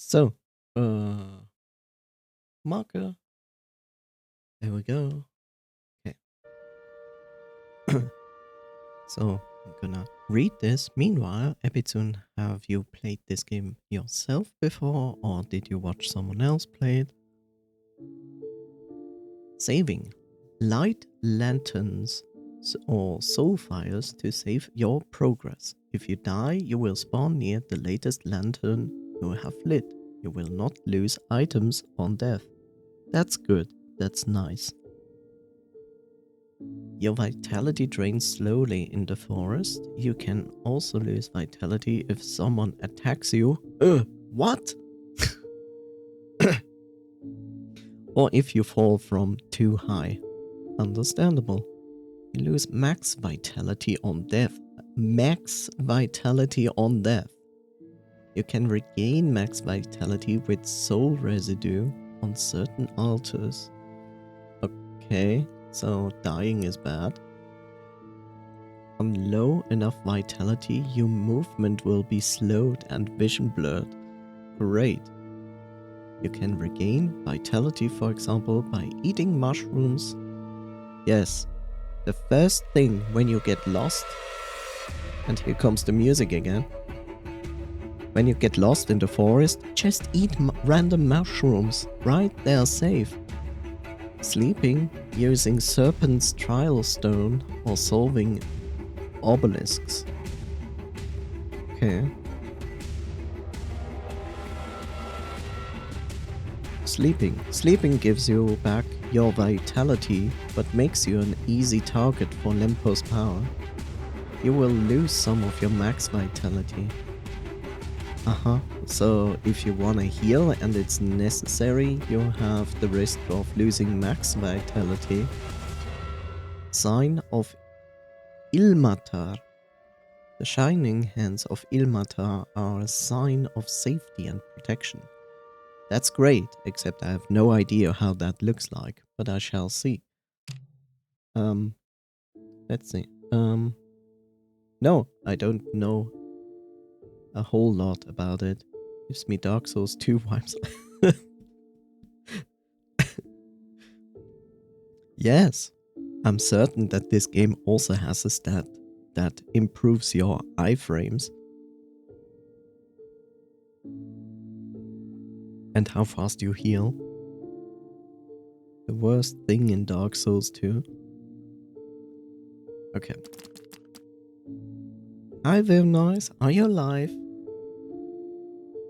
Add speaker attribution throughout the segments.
Speaker 1: So, marker. There we go. Okay. So, I'm gonna read this. Meanwhile, Ebitsun, have you played this game yourself before, or did you watch someone else play it? Saving. Light lanterns or soul fires to save your progress. If you die, you will spawn near the latest lantern you have lit. You will not lose items on death. That's good. That's nice. Your vitality drains slowly in the forest. You can also lose vitality if someone attacks you. What? Or if you fall from too high. Understandable. You lose max vitality on death. Max vitality on death. You can regain max vitality with soul residue on certain altars. Okay, so dying is bad. On low enough vitality, your movement will be slowed and vision blurred. Great. You can regain vitality, for example, by eating mushrooms. Yes, the first thing when you get lost, and here comes the music again. When you get lost in the forest, just eat random mushrooms, right? They are safe. Sleeping, using Serpent's Trial Stone, or solving obelisks. Okay. Sleeping. Sleeping gives you back your vitality, but makes you an easy target for Lempo's power. You will lose some of your max vitality. So if you wanna heal and it's necessary, you have the risk of losing max vitality. Sign of Ilmatar. The shining hands of Ilmatar are a sign of safety and protection. That's great, except I have no idea how that looks like, but I shall see. Let's see. No, I don't know a whole lot about it. Gives me Dark Souls 2 vibes. Yes, I'm certain that this game also has a stat that improves your iframes. And how fast you heal. The worst thing in Dark Souls 2. Okay. Hi, Vim Noise. Are you alive?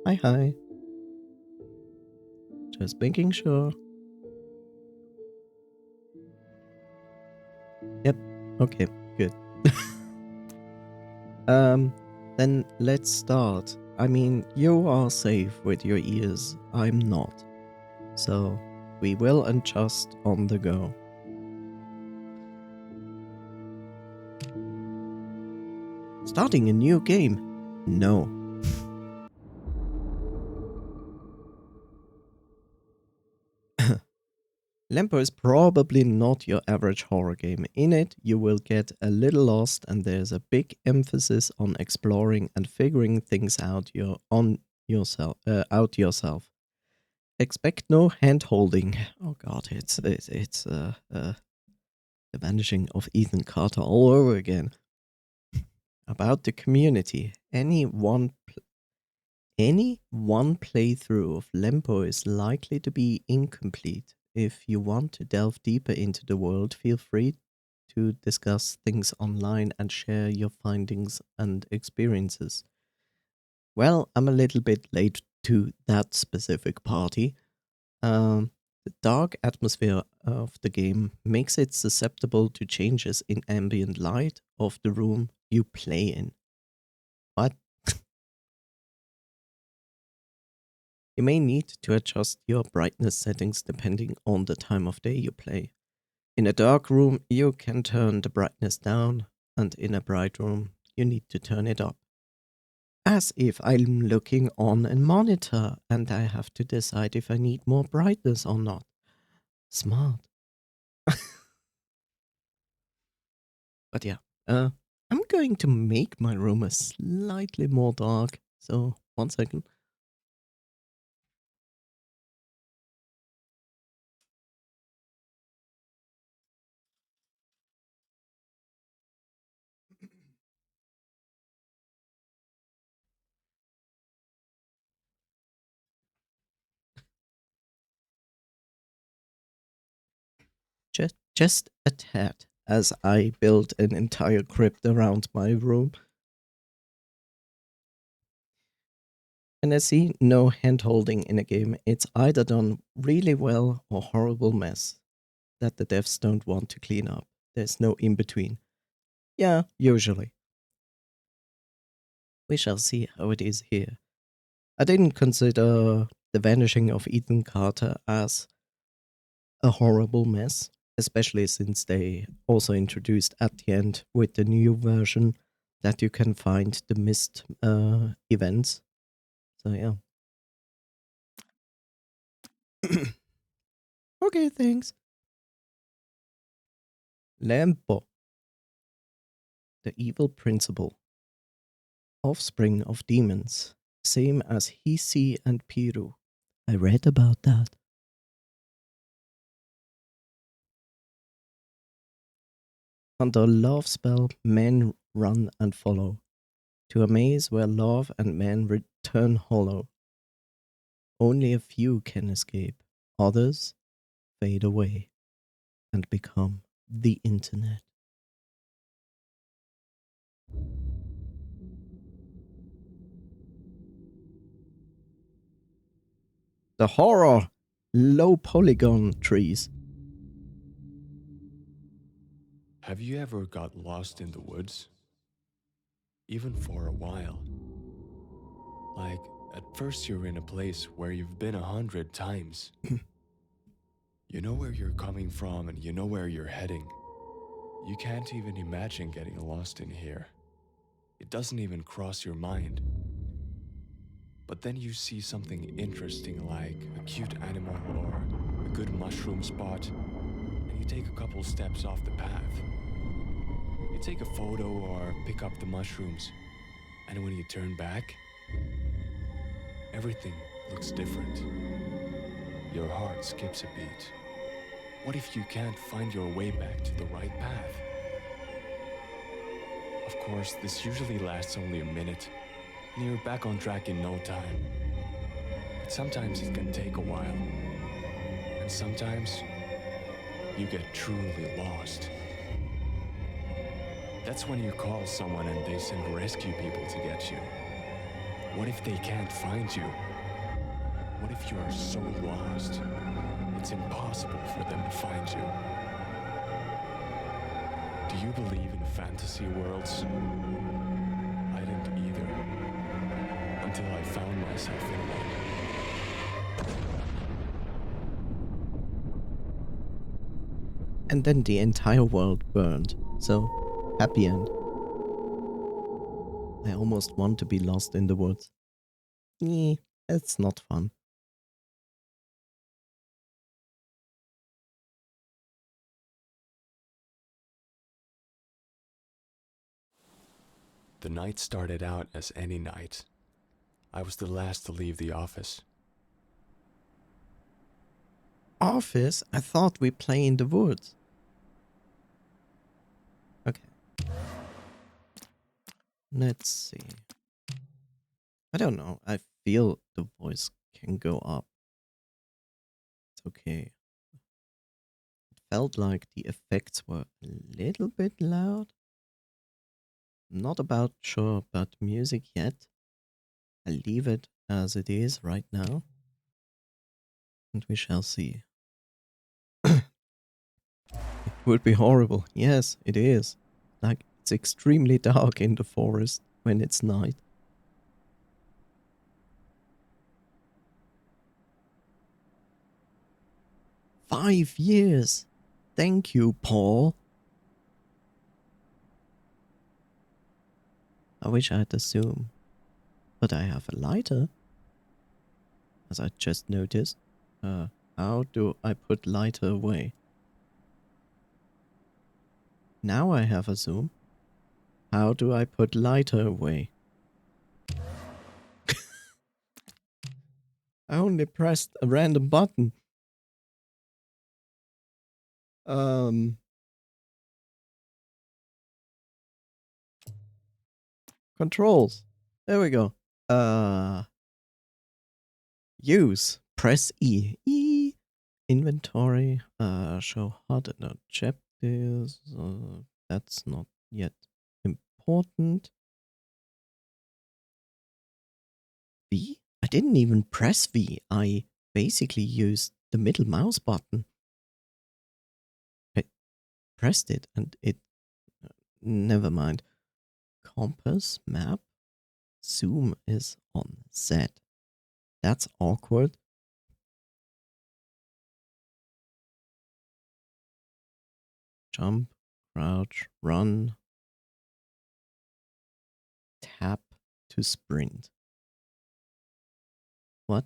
Speaker 1: Hi, hi. Just making sure. Yep. Okay, good. Then let's start. I mean, you are safe with your ears. I'm not. So, we will adjust on the go. Starting a new game? No. Lempo is probably not your average horror game. In it, you will get a little lost, and there's a big emphasis on exploring and figuring things out yourself. Expect no hand-holding. Oh god, it's the vanishing of Ethan Carter all over again. About the community, any one playthrough of Lempo is likely to be incomplete. If you want to delve deeper into the world, feel free to discuss things online and share your findings and experiences. Well, I'm a little bit late to that specific party. The dark atmosphere of the game makes it susceptible to changes in ambient light of the room you play in. What? You may need to adjust your brightness settings depending on the time of day you play. In a dark room, you can turn the brightness down, and in a bright room, you need to turn it up. As if I'm looking on a monitor and I have to decide if I need more brightness or not. Smart. But yeah, I'm going to make my room a slightly more dark. So, 1 second. Just a tad, as I built an entire crypt around my room. And I see no hand holding in a game. It's either done really well or horrible mess that the devs don't want to clean up. There's no in between. Yeah, usually. We shall see how it is here. I didn't consider the vanishing of Ethan Carter as a horrible mess, especially since they also introduced at the end with the new version that you can find the missed events. So yeah. Okay, thanks. Lempo, the evil principle, offspring of demons, same as Hisi and Piru. I read about that. Under love spell, men run and follow, to a maze where love and men return hollow. Only a few can escape, others fade away and become the internet. The horror! Low polygon trees.
Speaker 2: Have you ever got lost in the woods? Even for a while? Like, at first you're in a place where you've been 100 times. You know where you're coming from and you know where you're heading. You can't even imagine getting lost in here. It doesn't even cross your mind. But then you see something interesting like a cute animal or a good mushroom spot, and you take a couple steps off the path. You take a photo or pick up the mushrooms, and when you turn back, everything looks different. Your heart skips a beat. What if you can't find your way back to the right path? Of course, this usually lasts only a minute, and you're back on track in no time. But sometimes it can take a while, and sometimes you get truly lost. That's when you call someone and they send rescue people to get you. What if they can't find you? What if you are so lost, it's impossible for them to find you? Do you believe in fantasy worlds? I didn't either, until I found myself in one.
Speaker 1: And then the entire world burned. So, happy end. I almost want to be lost in the woods. It's not fun.
Speaker 2: The night started out as any night. I was the last to leave the office.
Speaker 1: Office? I thought we play in the woods. Okay. Let's see. I don't know. I feel the voice can go up. It's okay. It felt like the effects were a little bit loud. Not about sure about music yet. I'll leave it as it is right now. And we shall see. It would be horrible. Yes, it is. Like, it's extremely dark in the forest when it's night. "5 years! Thank you, Paul." I wish I had a zoom. But I have a lighter. As I just noticed. How do I put lighter away? Now I have a zoom. How do I put lighter away? I only pressed a random button. Controls. There we go. Use. Press E. E. Inventory, show HUD and objectives. That's not yet important. V? I didn't even press V. I basically used the middle mouse button. I pressed it and it. Never mind. Compass, map, zoom is on Z. That's awkward. Jump, crouch, run, tap to sprint. What?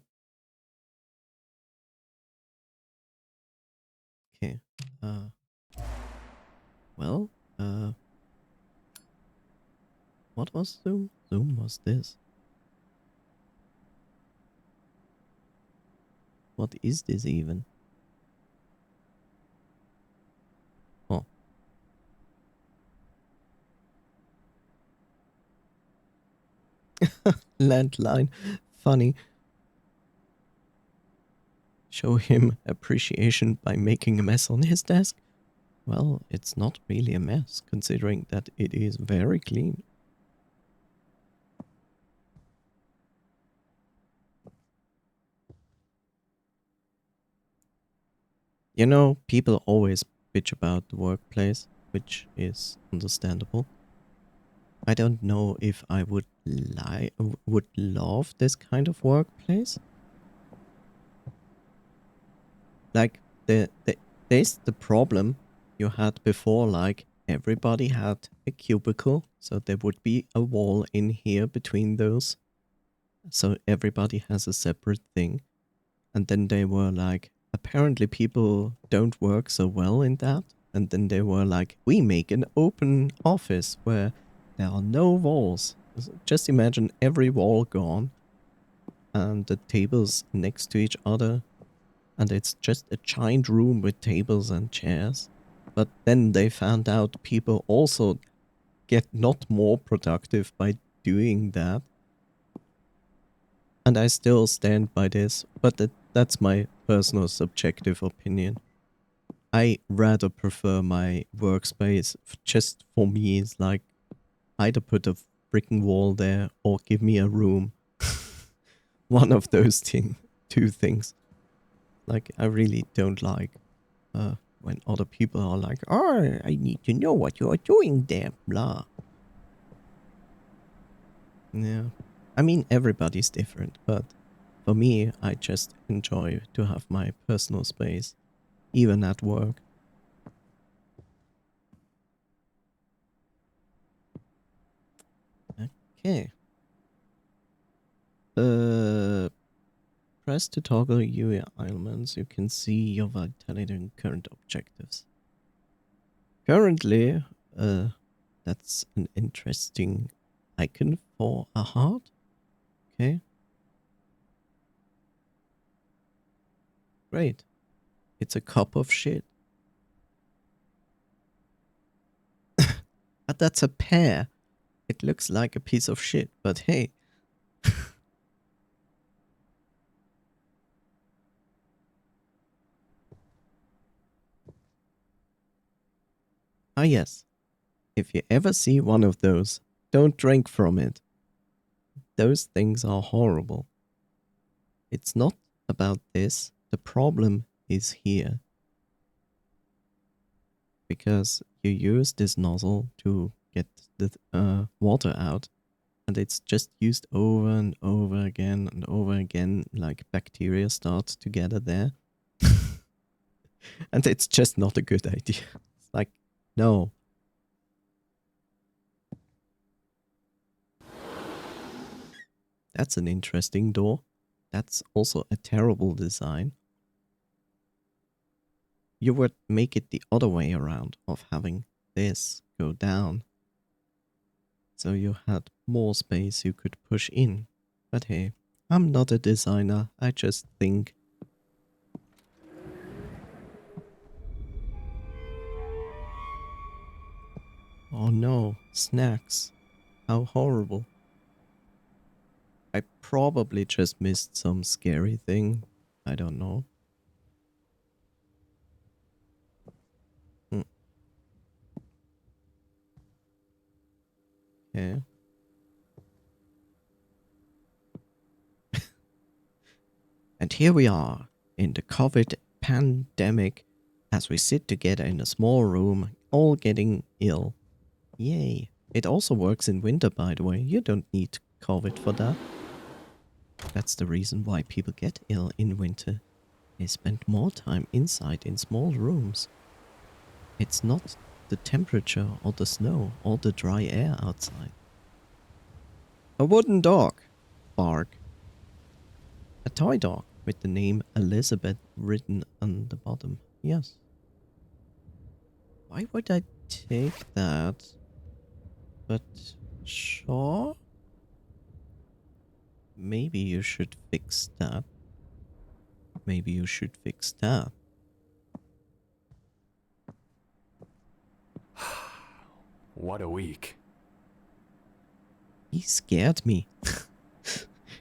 Speaker 1: Okay. Well, what was zoom? Zoom was this. What is this even? Oh. Landline. Funny. Show him appreciation by making a mess on his desk? Well, it's not really a mess, considering that it is very clean. You know, people always bitch about the workplace, which is understandable. I don't know if I would love this kind of workplace. Like there's the problem you had before, like everybody had a cubicle, so there would be a wall in here between those. So everybody has a separate thing. And then they were like, apparently people don't work so well in that. And then they were like, we make an open office where there are no walls. Just imagine every wall gone and the tables next to each other. And it's just a giant room with tables and chairs. But then they found out people also get not more productive by doing that. And I still stand by this, but that's my personal subjective opinion. I rather prefer my workspace just for me. It's like either put a freaking wall there or give me a room. One of those two things. Like I really don't like when other people are like, "Oh, I need to know what you are doing there," blah. Yeah, I mean everybody's different, but for me, I just enjoy to have my personal space, even at work. Okay. Press to toggle UI elements. You can see your vitality and current objectives. Currently, that's an interesting icon for a heart. Okay. Great. It's a cup of shit. But that's a pear. It looks like a piece of shit, but hey. Ah, yes. If you ever see one of those, don't drink from it. Those things are horrible. It's not about this. The problem is here. Because you use this nozzle to get the water out, and it's just used over and over again and over again, like bacteria start to gather there. And it's just not a good idea. It's like, no. That's an interesting door. That's also a terrible design. You would make it the other way around of having this go down. So you had more space you could push in. But hey, I'm not a designer. I just think. Oh no, snacks. How horrible. I probably just missed some scary thing. I don't know. Okay. And here we are in the COVID pandemic as we sit together in a small room, all getting ill. Yay. It also works in winter, by the way. You don't need COVID for that. That's the reason why people get ill in winter. They spend more time inside in small rooms. It's not the temperature or the snow or the dry air outside. A wooden dog. Bark. A toy dog with the name Elizabeth written on the bottom. Yes. Why would I take that? But sure. Maybe you should fix that. Maybe you should fix that.
Speaker 2: What a week.
Speaker 1: He scared me.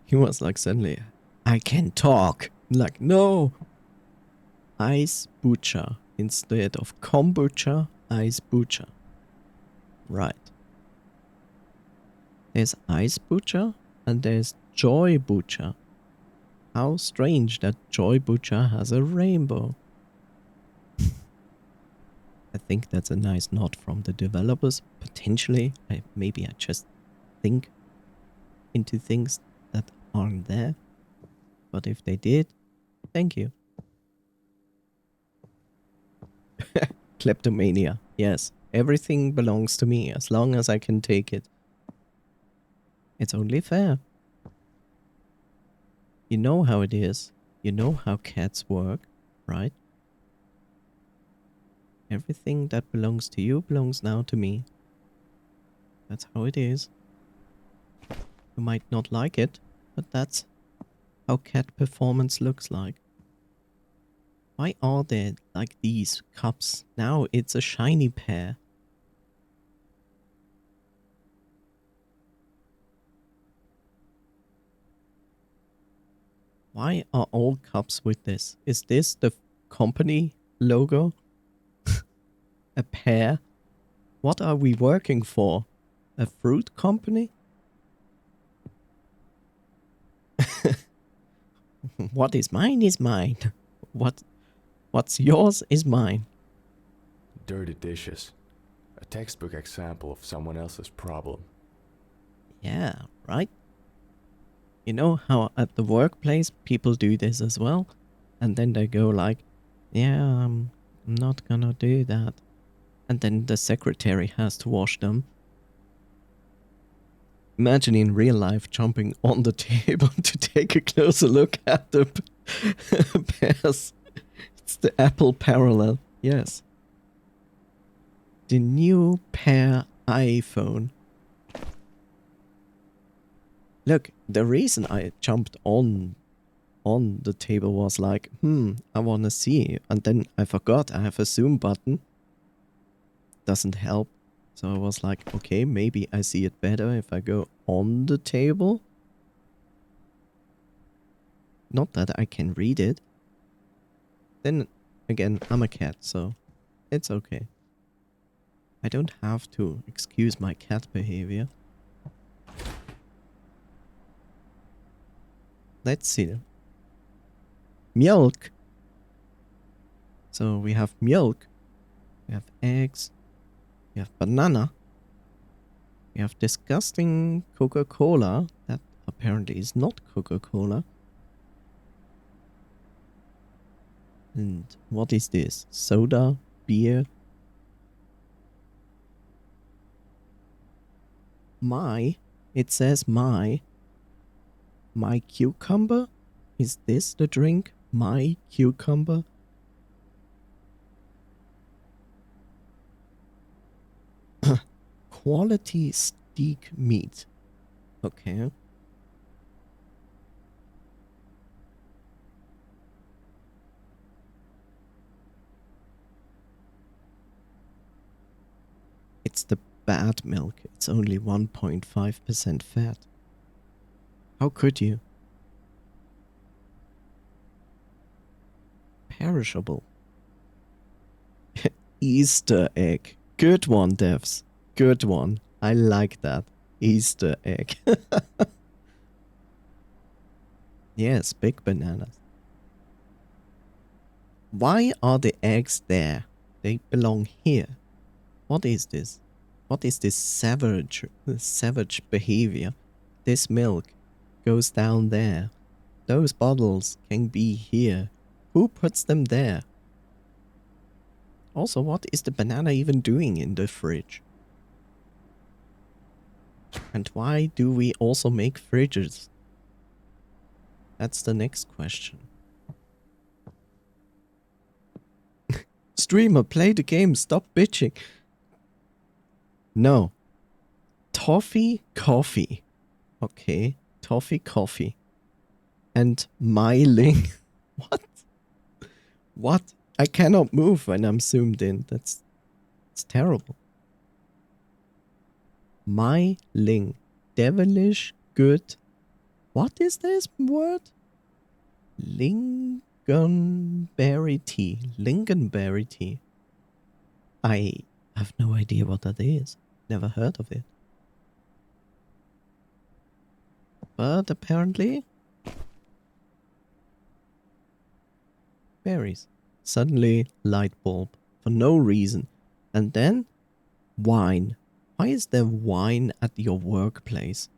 Speaker 1: He was like suddenly, I can talk. Like, no. Ice butcher. Instead of kombucha, ice butcher. Right. There's ice butcher and there's joy butcher. How strange that joy butcher has a rainbow. I think that's a nice nod from the developers. Potentially, maybe I just think into things that aren't there. But if they did, thank you. Kleptomania. Yes, everything belongs to me as long as I can take it. It's only fair. You know how it is. You know how cats work, right? Everything that belongs to you belongs now to me. That's how it is. You might not like it, but that's how cat performance looks like. Why are there like these cups? Now it's a shiny pair. Why are all cups with this? Is this the company logo? A pear? What are we working for? A fruit company? What is mine is mine. What's yours is mine.
Speaker 2: Dirty dishes. A textbook example of someone else's problem.
Speaker 1: Yeah, right? You know how at the workplace people do this as well? And then they go like, yeah, I'm not gonna do that. And then the secretary has to wash them. Imagine in real life jumping on the table to take a closer look at the pears. It's the Apple parallel, yes. The new pear iPhone. Look, the reason I jumped on the table was like, I wanna see. And then I forgot I have a zoom button. Doesn't help. So I was like, okay, maybe I see it better if I go on the table. Not that I can read it. Then again, I'm a cat, so it's okay. I don't have to excuse my cat behavior. Let's see. Milk. So we have milk. We have eggs. We have banana. We have disgusting Coca-Cola. That apparently is not Coca-Cola. And what is this? Soda? Beer? It says my cucumber? Is this the drink? My cucumber? Quality steak meat. Okay. It's the bad milk. It's only 1.5% fat. How could you? Perishable. Easter egg. Good one, devs. Good one. I like that. Easter egg. Yes, big bananas. Why are the eggs there? They belong here. What is this? What is this savage behavior? This milk goes down there. Those bottles can be here. Who puts them there? Also, what is the banana even doing in the fridge? And why do we also make fridges? That's the next question. Streamer, play the game. Stop bitching. No. Toffee coffee. Okay. Toffee coffee. And myling. What? What? I cannot move when I'm zoomed in. It's terrible. Myling. Devilish good. What is this word? Lingonberry tea. Lingonberry tea. I have no idea what that is. Never heard of it. But apparently... berries. Suddenly, light bulb. For no reason. And then, wine. Why is there wine at your workplace?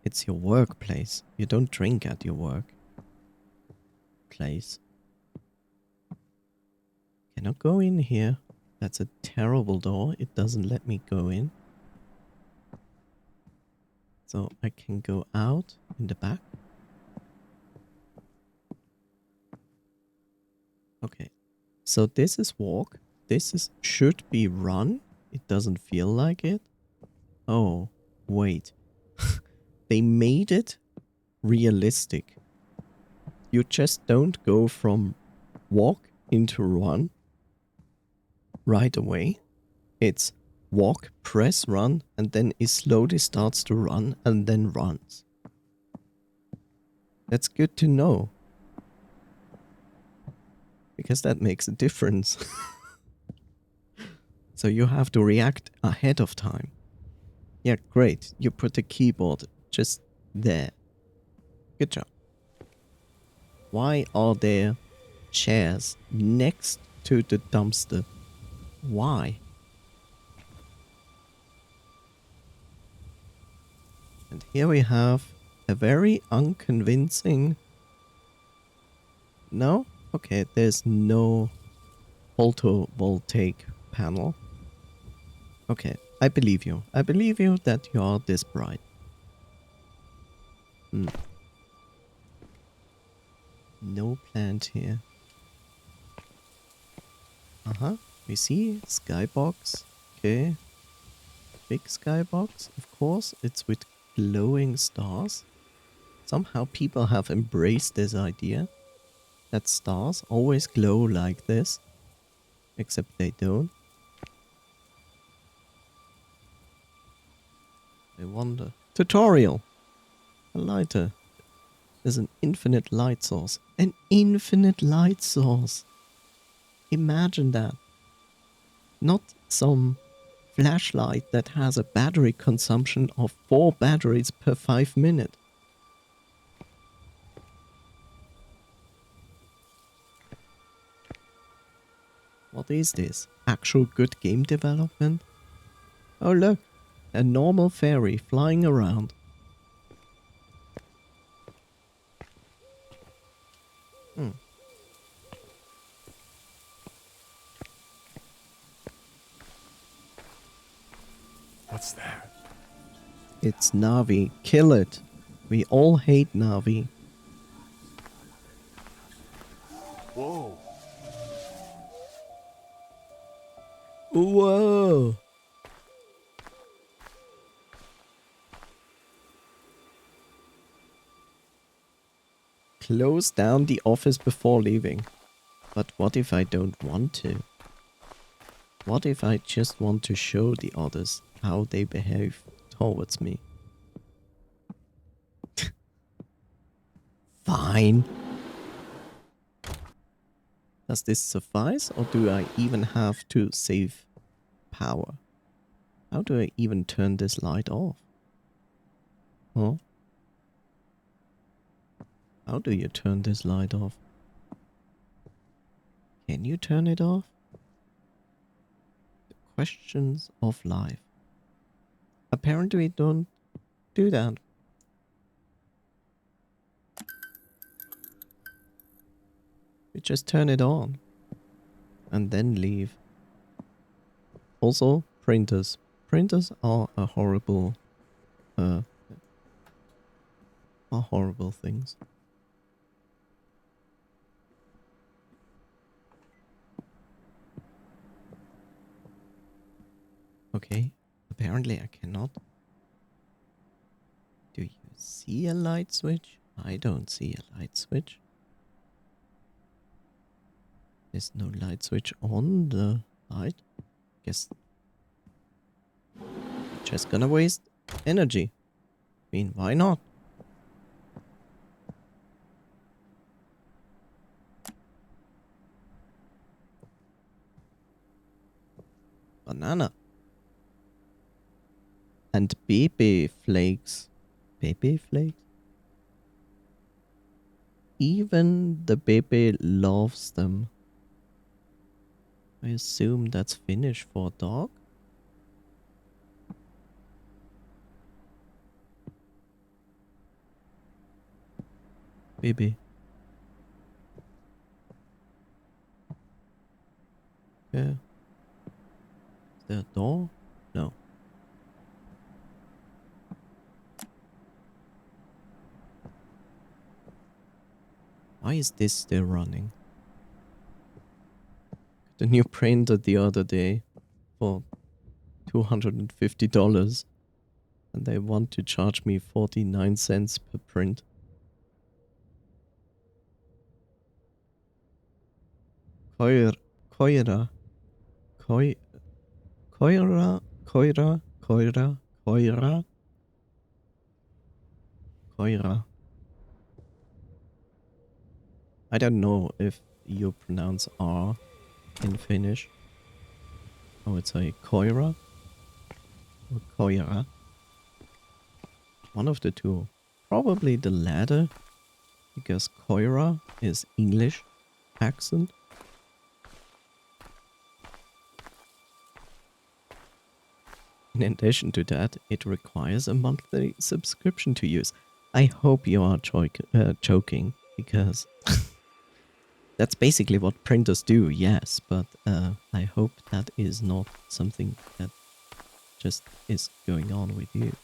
Speaker 1: It's your workplace. You don't drink at your workplace. Cannot go in here. That's a terrible door. It doesn't let me go in. So I can go out in the back. Okay. So this is walk. This is should be run. It doesn't feel like it. Oh, wait. They made it realistic. You just don't go from walk into run right away. It's walk, press, run, and then it slowly starts to run and then runs. That's good to know. Because that makes a difference. So you have to react ahead of time. Yeah, great. You put the keyboard just there. Good job. Why are there chairs next to the dumpster? Why? And here we have a very unconvincing... No? Okay, there's no photovoltaic panel. Okay, I believe you. I believe you that you are this bright. No plant here. We see skybox. Okay. Big skybox, of course. It's with glowing stars. Somehow people have embraced this idea that stars always glow like this. Except they don't. I wonder. Tutorial! A lighter. There's an infinite light source. An infinite light source! Imagine that. Not some flashlight that has a battery consumption of 4 batteries per 5 minutes. What is this? Actual good game development? Oh look, a normal fairy flying around.
Speaker 2: What's that?
Speaker 1: It's Navi. Kill it. We all hate Navi.
Speaker 2: Whoa.
Speaker 1: Whoa. Close down the office before leaving. But what if I don't want to? What if I just want to show the others how they behave towards me? Fine. Does this suffice, or do I even have to save power? How do I even turn this light off? Huh? How do you turn this light off? Can you turn it off? The questions of life. Apparently we don't do that. We just turn it on. And then leave. Also, printers. Printers are a horrible things. Okay, apparently I cannot. Do you see a light switch? I don't see a light switch. There's no light switch on the light. Guess just gonna waste energy. I mean, why not? Banana. And baby flakes. Baby flakes? Even the baby loves them. I assume that's Finnish for dog? Baby. Yeah. Is there a door? No. Why is this still running? The new printer the other day for $250 and they want to charge me 49 cents per print. Koira. Koira. Koira. I don't know if you pronounce R in Finnish. I would say Koira or Koira. One of the two. Probably the latter, because Koira is English accent. In addition to that, it requires a monthly subscription to use. I hope you are joking, because that's basically what printers do, yes, but I hope that is not something that just is going on with you.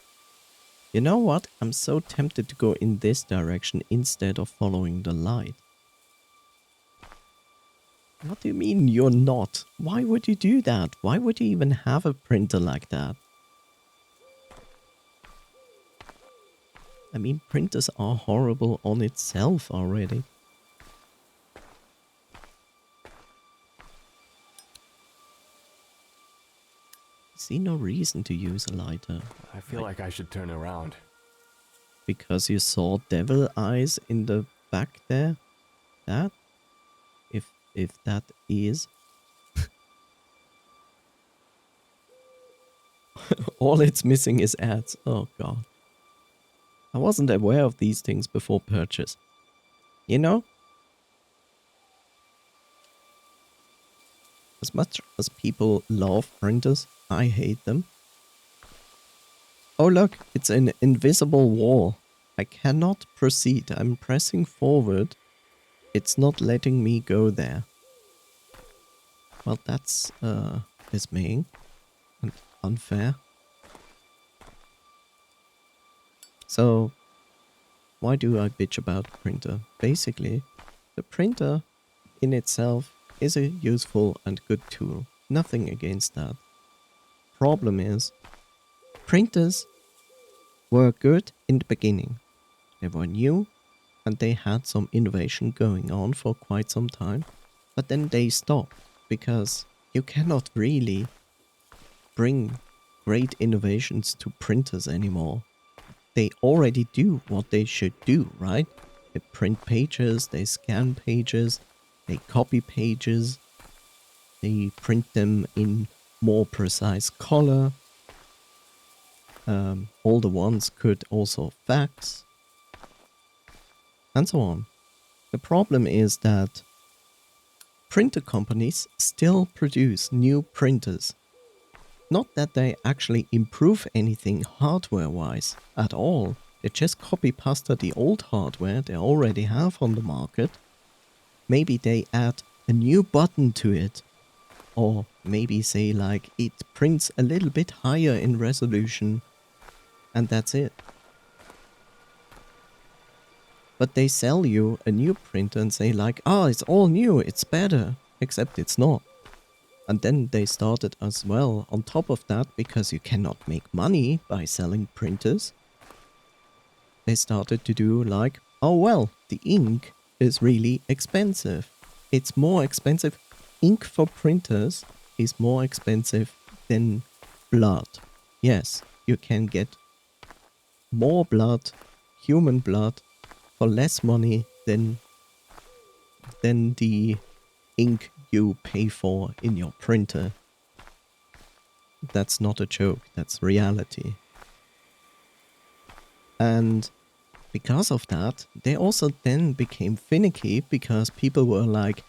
Speaker 1: You know what? I'm so tempted to go in this direction instead of following the light. What do you mean you're not? Why would you do that? Why would you even have a printer like that? I mean, printers are horrible on itself already. I see no reason to use a lighter.
Speaker 2: I feel like I should turn around.
Speaker 1: Because you saw devil eyes in the back there? That? If that is. All it's missing is ads. Oh god. I wasn't aware of these things before purchase. You know? As much as people love printers, I hate them. Oh look, it's an invisible wall. I cannot proceed. I'm pressing forward. It's not letting me go there. Well, that's dismaying and unfair. So, why do I bitch about the printer? Basically, the printer in itself is a useful and good tool. Nothing against that. Problem is, printers were good in the beginning. They were new and they had some innovation going on for quite some time. But then they stopped because you cannot really bring great innovations to printers anymore. They already do what they should do, right? They print pages, they scan pages, they copy pages, they print them in more precise color. older ones could also fax, and so on. The problem is that printer companies still produce new printers. Not that they actually improve anything hardware-wise at all. They just copy-pasta the old hardware they already have on the market. Maybe they add a new button to it. Or maybe say like it prints a little bit higher in resolution. And that's it. But they sell you a new printer and say like, oh, it's all new, it's better. Except it's not. And then they started as well on top of that, because you cannot make money by selling printers. They started to do like, oh well, the ink is really expensive. It's more expensive. Ink for printers is more expensive than blood. Yes, you can get more blood, human blood, for less money than the ink you pay for in your printer. That's not a joke, that's reality. And because of that, they also then became finicky, because people were like,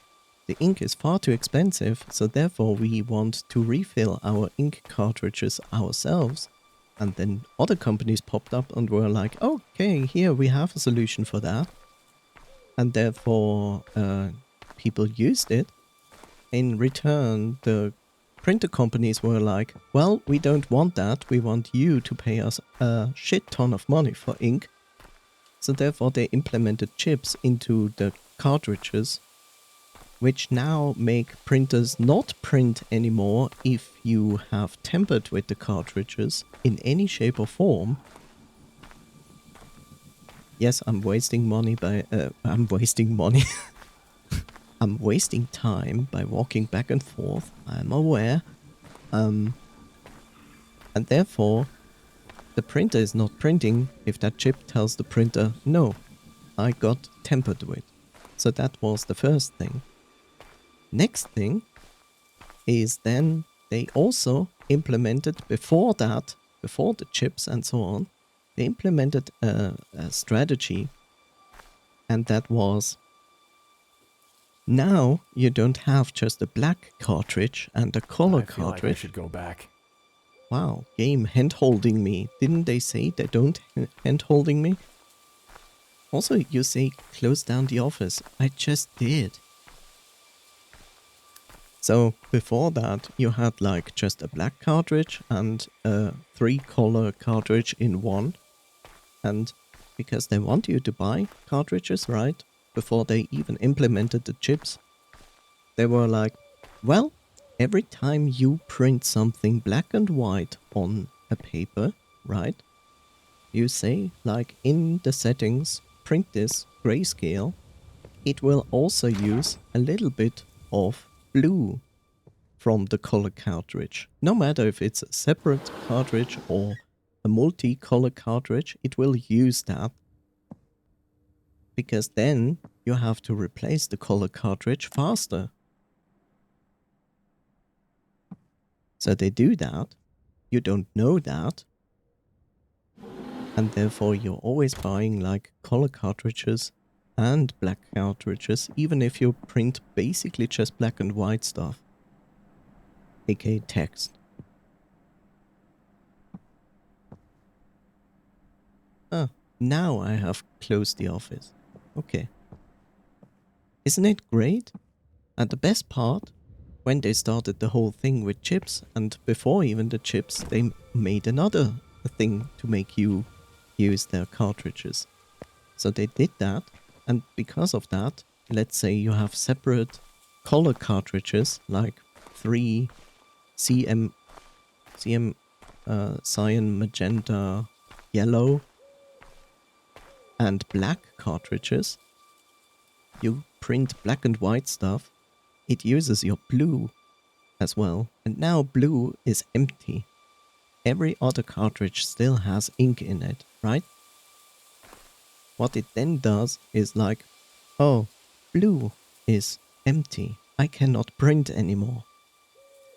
Speaker 1: the ink is far too expensive, so therefore we want to refill our ink cartridges ourselves. And then other companies popped up and were like, okay, here we have a solution for that. And therefore people used it. In return, the printer companies were like, well, we don't want that. We want you to pay us a shit ton of money for ink. So therefore they implemented chips into the cartridges, which now make printers not print anymore if you have tampered with the cartridges in any shape or form. Yes, I'm wasting money by... I'm wasting money. I'm wasting time by walking back and forth, I'm aware. And therefore, the printer is not printing if that chip tells the printer, no, I got tampered with. So that was the first thing. Next thing is then they also implemented before that, before the chips and so on, they implemented a strategy, and that was, now you don't have just a black cartridge and a color cartridge.
Speaker 2: Like I should go back.
Speaker 1: Wow, game hand-holding me. Didn't they say they don't hand-holding me? Also, you say close down the office. I just did. So before that, you had like just a black cartridge and a 3-color cartridge in one. And because they want you to buy cartridges, right? Before they even implemented the chips, they were like, well, every time you print something black and white on a paper, right? You say, like, in the settings, print this grayscale. It will also use a little bit of blue from the color cartridge. No matter if it's a separate cartridge or a multi-color cartridge, it will use that. Because then you have to replace the color cartridge faster. So they do that. You don't know that. And therefore you're always buying like color cartridges and black cartridges, even if you print basically just black and white stuff. aka text. Ah, now I have closed the office. Okay. Isn't it great? And the best part, when they started the whole thing with chips, and before even the chips, they made another thing to make you use their cartridges. So they did that, and because of that, let's say you have separate color cartridges, like 3 cyan, magenta, yellow, and black cartridges. You print black and white stuff, it uses your blue as well, and now blue is empty. Every other cartridge still has ink in it, right? What it then does is like, oh, blue is empty. I cannot print anymore.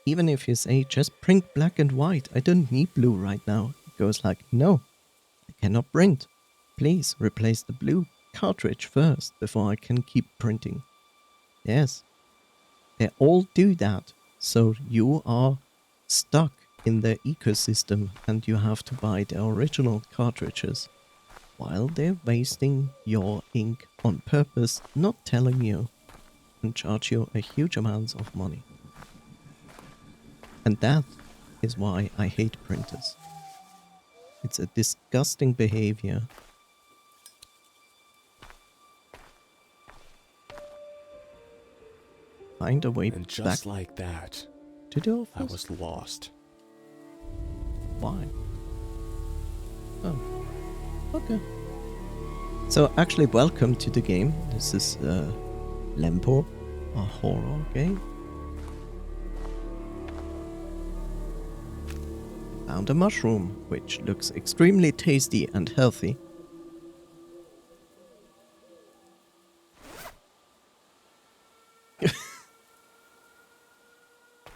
Speaker 1: Even if you say just print black and white, I don't need blue right now. goes like, no, I cannot print. Please replace the blue cartridge first before I can keep printing. Yes, they all do that. So you are stuck in their ecosystem and you have to buy the original cartridges while they're wasting your ink on purpose, not telling you, and charge you a huge amounts of money. And that is why I hate printers. It's a disgusting behavior. Find a way
Speaker 2: And
Speaker 1: back
Speaker 2: just like that,
Speaker 1: to the
Speaker 2: I
Speaker 1: office.
Speaker 2: was lost.
Speaker 1: Why? Oh, okay. So actually, welcome to the game. This is Lempo, a horror game. Found a mushroom, which looks extremely tasty and healthy.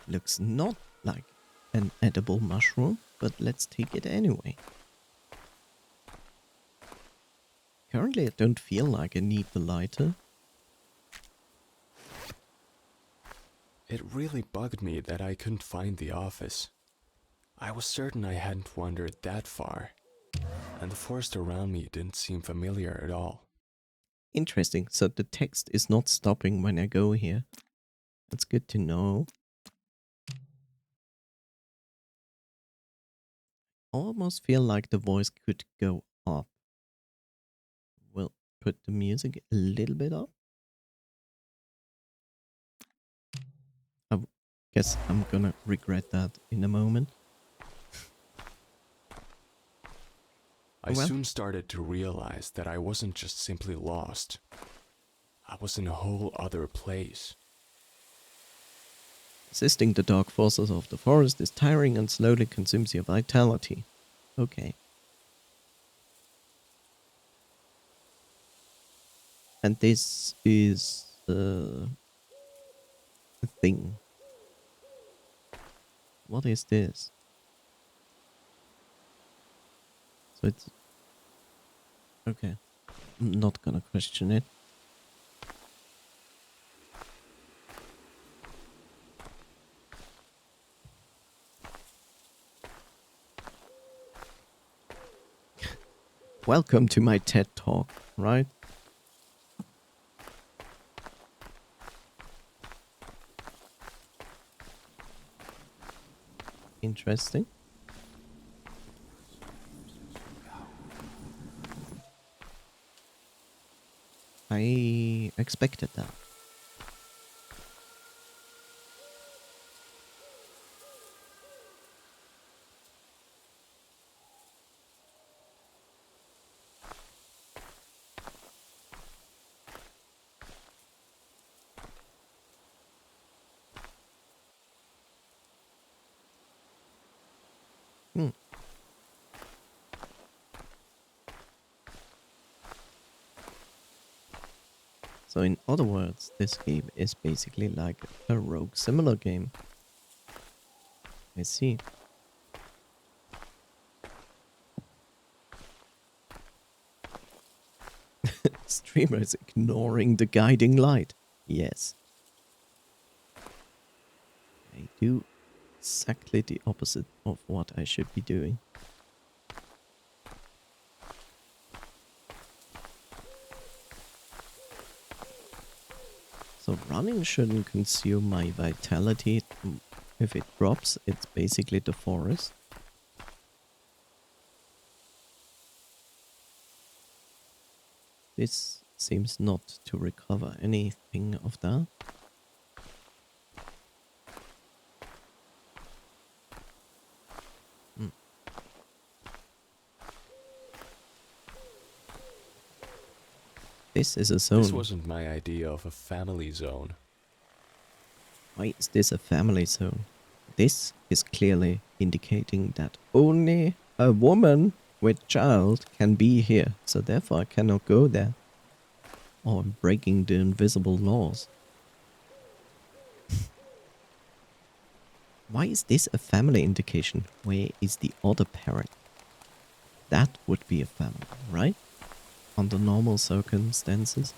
Speaker 1: Looks not like an edible mushroom, but let's take it anyway. Currently, I don't feel like I need the lighter.
Speaker 2: It really bugged me that I couldn't find the office. I was certain I hadn't wandered that far, and the forest around me didn't seem familiar at all.
Speaker 1: Interesting, so the text is not stopping when I go here. That's good to know. Almost feel like the voice could go up. We'll put the music a little bit up. I guess I'm gonna regret that in a moment.
Speaker 2: I
Speaker 1: Well.
Speaker 2: soon started to realize that I wasn't just simply lost. I was in a whole other place.
Speaker 1: Resisting the dark forces of the forest is tiring and slowly consumes your vitality. Okay. And this is a thing. What is this? So it's... Okay. I'm not gonna question it. Welcome to my TED Talk, right? Interesting. I expected that. Hmm. So in other words, this game is basically like a rogue similar game. I see. Streamers ignoring the guiding light. Yes. I do exactly the opposite of what I should be doing. So running shouldn't consume my vitality. If it drops, it's basically the forest. This seems not to recover anything of that. This is a zone.
Speaker 2: This wasn't my idea of a family zone.
Speaker 1: Why is this a family zone? This is clearly indicating that only a woman with child can be here, so therefore I cannot go there. Or I'm breaking the invisible laws. Why is this a family indication? Where is the other parent? That would be a family, right? Under normal circumstances.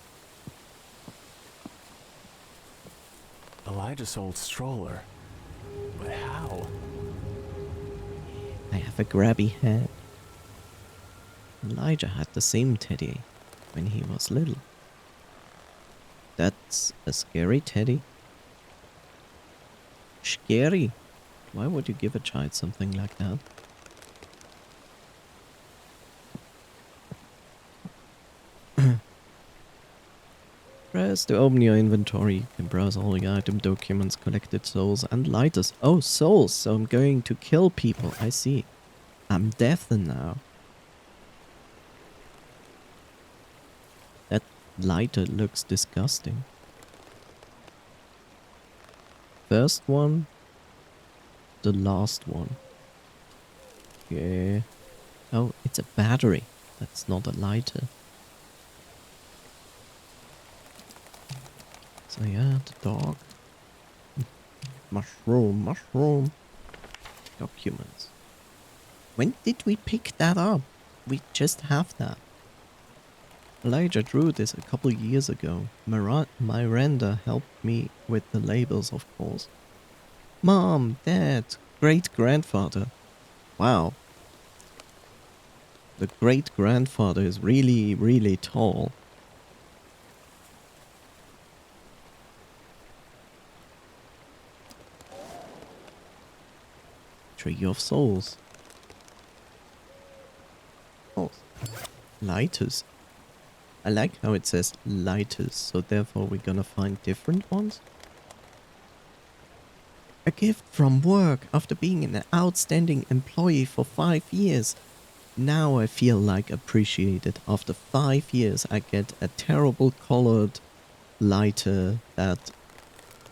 Speaker 2: Elijah sold stroller. But how?
Speaker 1: I have a grabby head. Elijah had the same teddy when he was little. That's a scary teddy. Scary? Why would you give a child something like that? Press to open your inventory. You can browse all the item documents, collected souls, and lighters. Oh, souls! So I'm going to kill people. I see. I'm deaf now. That lighter looks disgusting. First one. The last one. Yeah. Oh, it's a battery. That's not a lighter. So yeah, the dog. Mushroom. Documents. When did we pick that up? We just have that. Elijah drew this a couple years ago. Miranda helped me with the labels, of course. Mom, Dad, great-grandfather. Wow. The great-grandfather is really, really tall. Tree of Souls. Oh, lighters. I like how it says lighters, so therefore we're gonna find different ones. A gift from work after being an outstanding employee for 5 years. Now I feel like appreciated. After 5 years I get a terrible colored lighter that,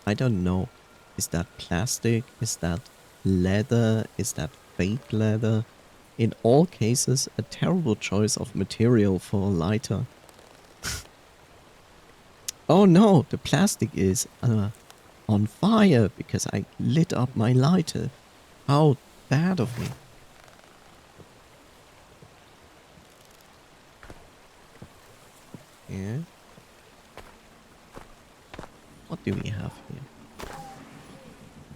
Speaker 1: I don't know. Is that plastic? Is that leather? Is that fake leather? In all cases, a terrible choice of material for a lighter. Oh no, the plastic is on fire because I lit up my lighter. How bad of me. Yeah. What do we have here?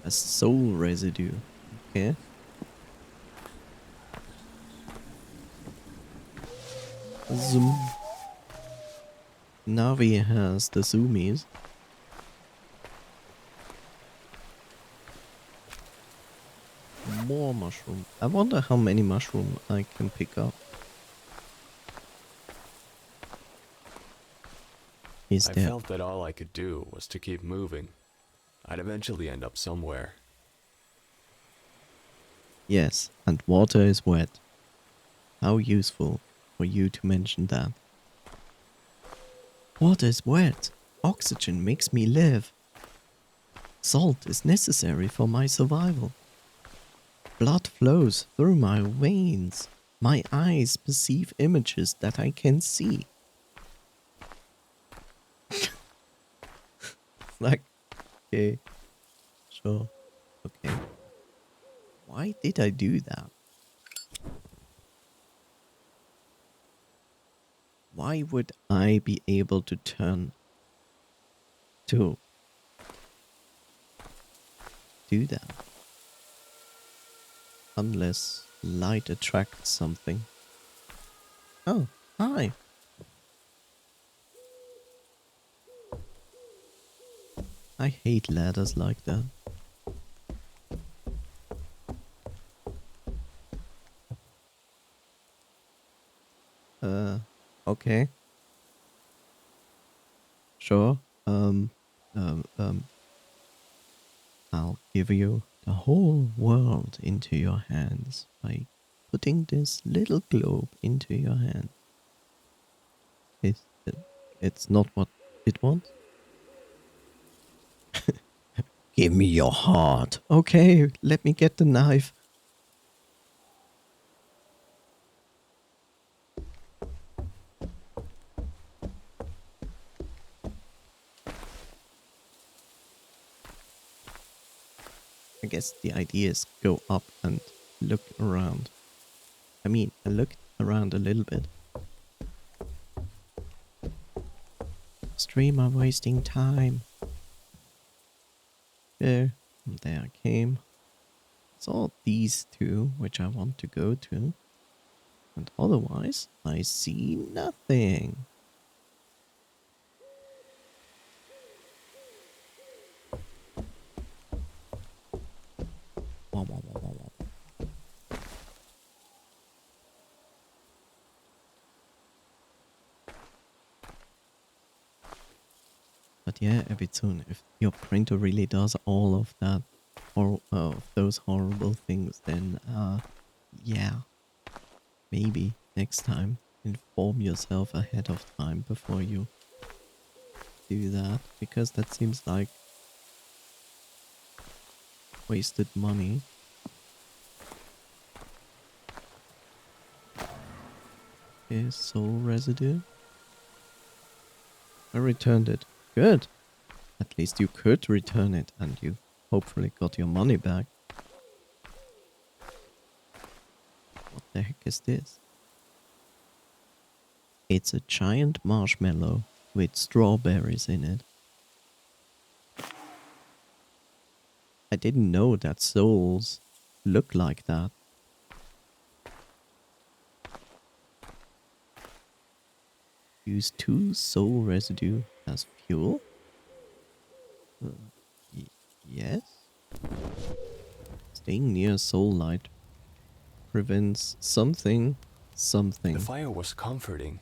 Speaker 1: A soul residue. Okay. Zoom. Navi has the zoomies. More mushroom. I wonder how many mushroom I can pick up. Is
Speaker 2: I
Speaker 1: there?
Speaker 2: felt that all I could do was to keep moving. I'd eventually end up somewhere.
Speaker 1: Yes, and water is wet. How useful for you to mention that. Water is wet. Oxygen makes me live. Salt is necessary for my survival. Blood flows through my veins. My eyes perceive images that I can see. Like, okay, sure, okay. Why did I do that? Why would I be able to turn to do that? Unless light attracts something. Oh, hi. I hate ladders like that. Okay. Sure. I'll give you the whole world into your hands by putting this little globe into your hand. It's not what it wants. Give me your heart. Okay, let me get the knife. I guess the idea is go up and look around. I mean, I looked around a little bit. Streamer wasting time. There I came. Saw these two, which I want to go to. And otherwise, I see nothing. Wah, wah, wah, wah, wah. But yeah, a bit soon, if your printer really does all of that, or of those horrible things, then yeah, maybe next time inform yourself ahead of time before you do that, because that seems like wasted money. Okay, soul residue. I returned it. Good. At least you could return it and you hopefully got your money back. What the heck is this? It's a giant marshmallow with strawberries in it. I didn't know that souls look like that. Use 2 soul residue as fuel? Yes? Staying near soul light prevents something.
Speaker 2: The fire was comforting.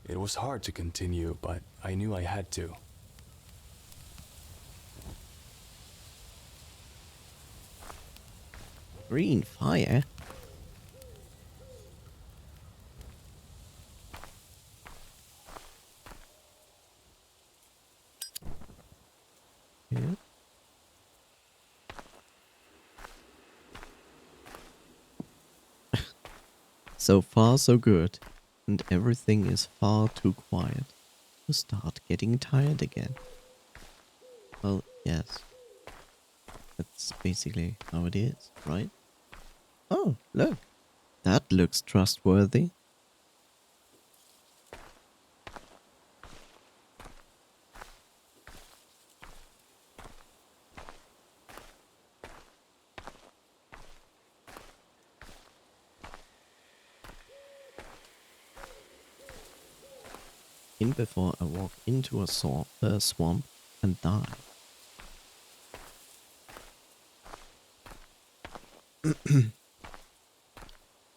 Speaker 2: It was hard to continue, but I knew I had to.
Speaker 1: Green fire? Yeah. So far so good, and everything is far too quiet to start getting tired again. Well, yes. That's basically how it is, right? Oh, look. That looks trustworthy. In before I walk into a swamp and die.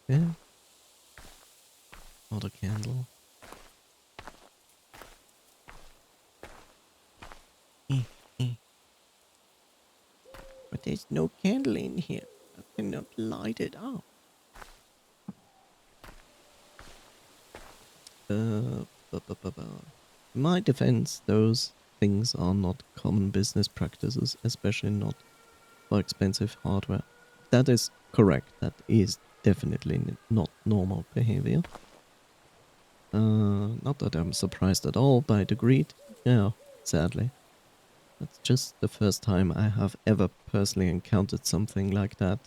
Speaker 1: Yeah. Not a candle. But there's no candle in here. I cannot light it up. In my defense, those things are not common business practices, especially not for expensive hardware. That is correct. That is definitely not normal behavior. Not that I'm surprised at all by the greed. Yeah, sadly. That's just the first time I have ever personally encountered something like that.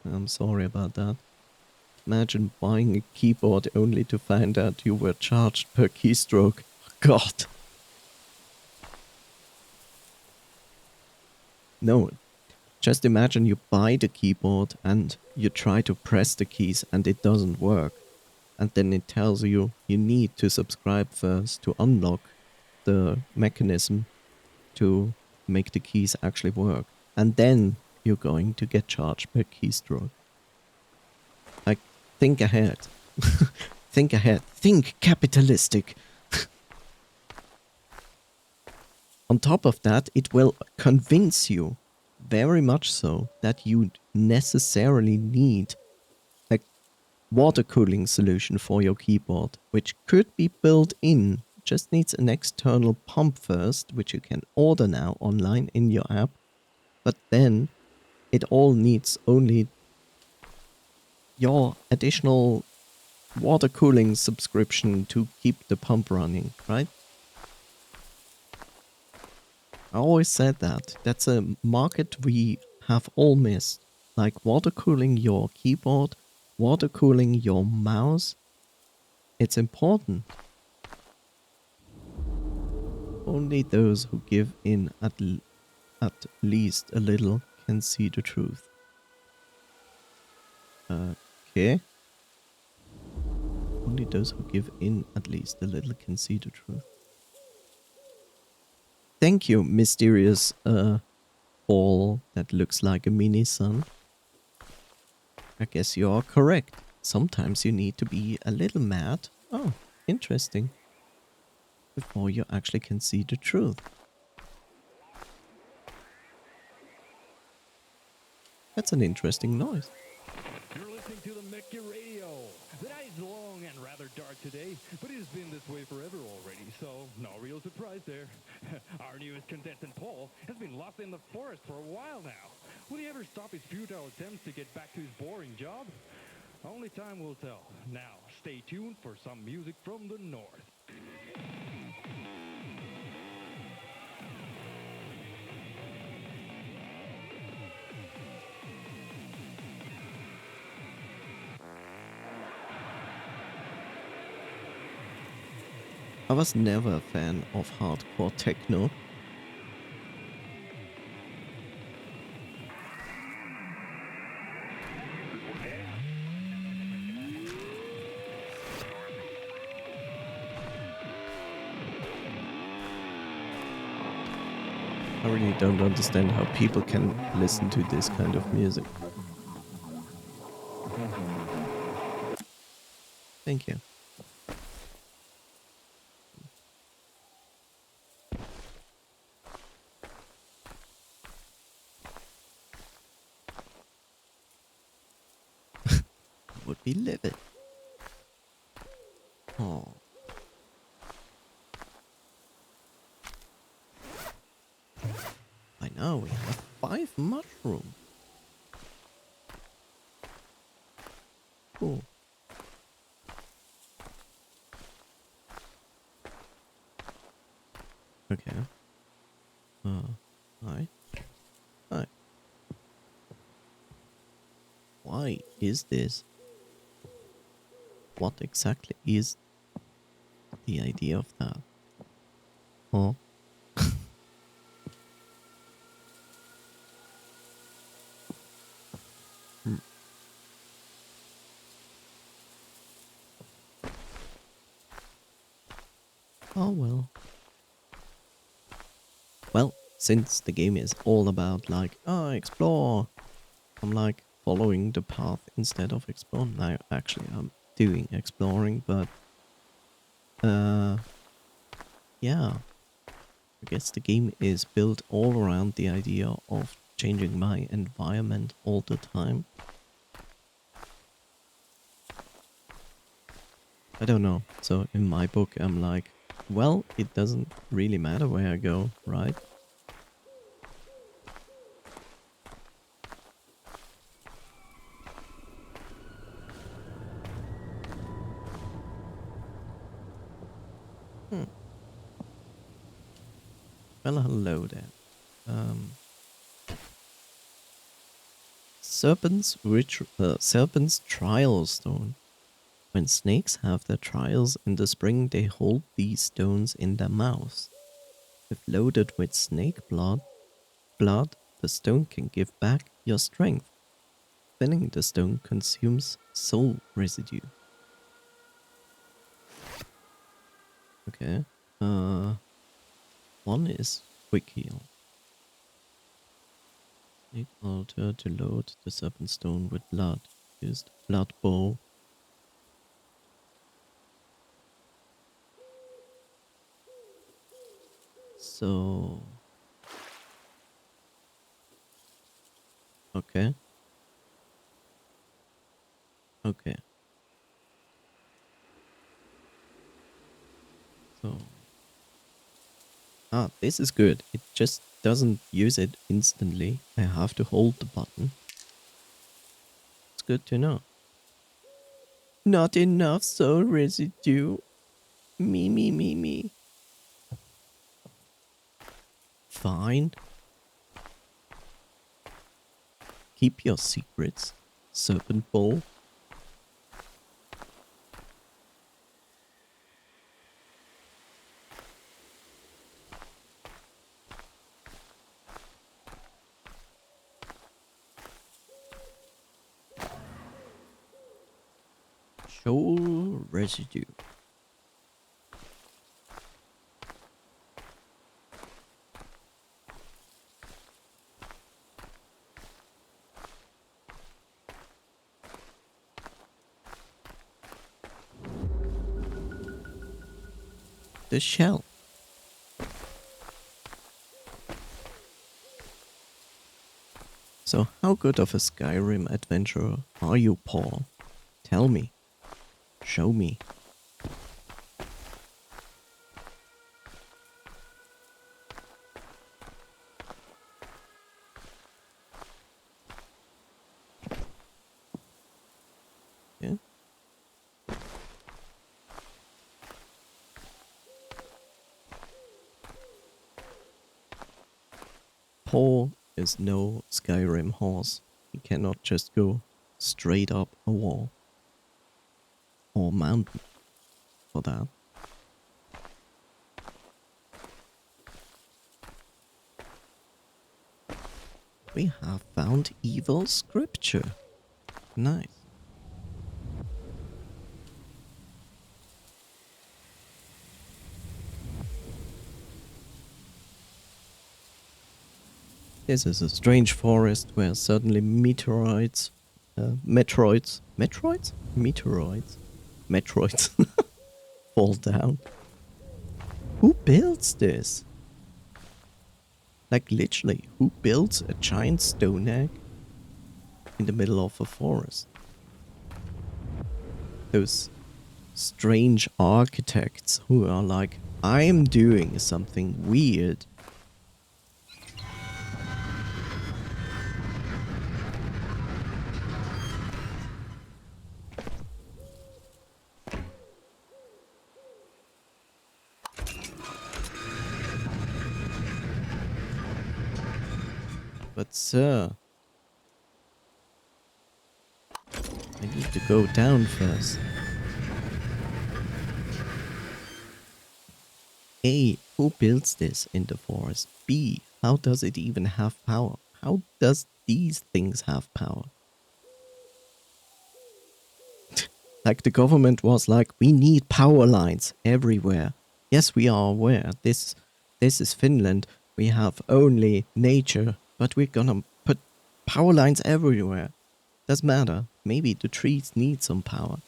Speaker 1: I'm sorry about that. Imagine buying a keyboard only to find out you were charged per keystroke. God. No, just imagine you buy the keyboard and you try to press the keys and it doesn't work. And then it tells you you need to subscribe first to unlock the mechanism to make the keys actually work. And then you're going to get charged per keystroke. Like, think ahead. Think ahead. Think capitalistic. On top of that, it will convince you, very much so, that you necessarily need a water cooling solution for your keyboard, which could be built in. Just needs an external pump first, which you can order now online in your app. But then it all needs only your additional water cooling subscription to keep the pump running, right? I always said that. That's a market we have all missed. Like water cooling your keyboard water cooling your mouse. It's important. Only those who give in at least a little can see the truth. Okay. Only those who give in at least a little can see the truth. Thank you, mysterious ball that looks like a mini sun. I guess you are correct. Sometimes you need to be a little mad. Oh, interesting. Before you actually can see the truth. That's an interesting noise.
Speaker 3: You're listening to the Mickey Radio. The night is long and rather dark today, but it has been this way forever already, so no real surprise there. Our newest contestant, Paul, has been lost in the forest for a while now. Will he ever stop his futile attempts to get back to his boring job? Only time will tell. Now, stay tuned for some music from the north.
Speaker 1: I was never a fan of hardcore techno. I really don't understand how people can listen to this kind of music. Thank you. Would be livid. Oh. By now we have 5 mushrooms. Cool. Okay. Hi. Hi. Why is this? What exactly is the idea of that? Oh. Oh well. Well, since the game is all about like, explore, I'm like following the path instead of exploring. Now, actually, I'm doing exploring, but yeah. I guess the game is built all around the idea of changing my environment all the time. I don't know. So in my book, I'm like, well, it doesn't really matter where I go, right? Well, hello there. Serpent's trial stone. When snakes have their trials in the spring, they hold these stones in their mouths. If loaded with snake blood, the stone can give back your strength. Spinning the stone consumes soul residue. Okay. One is quick heal. Snake altar to load the serpent stone with blood. Used blood bowl. So okay. Okay. So this is good. It just doesn't use it instantly. I have to hold the button. It's good to know. Not enough soul residue. Me. Fine. Keep your secrets, serpent bowl. Coal residue. The shell. So how good of a Skyrim adventurer are you, Paul? Tell me. Show me. Yeah. Paul is no Skyrim horse. He cannot just go straight up a wall. Or mountain, for that. We have found evil scripture. Nice. This is a strange forest where suddenly meteoroids, metroids, fall down. Who builds this? Like literally, who builds a giant stone egg in the middle of a forest? Those strange architects who are like, I'm doing something weird. But sir, I need to go down first. A, who builds this in the forest? B, how does it even have power? How does these things have power? Like the government was like, we need power lines everywhere. Yes, we are aware. This is Finland. We have only nature, but we're gonna put power lines everywhere. Doesn't matter. Maybe the trees need some power.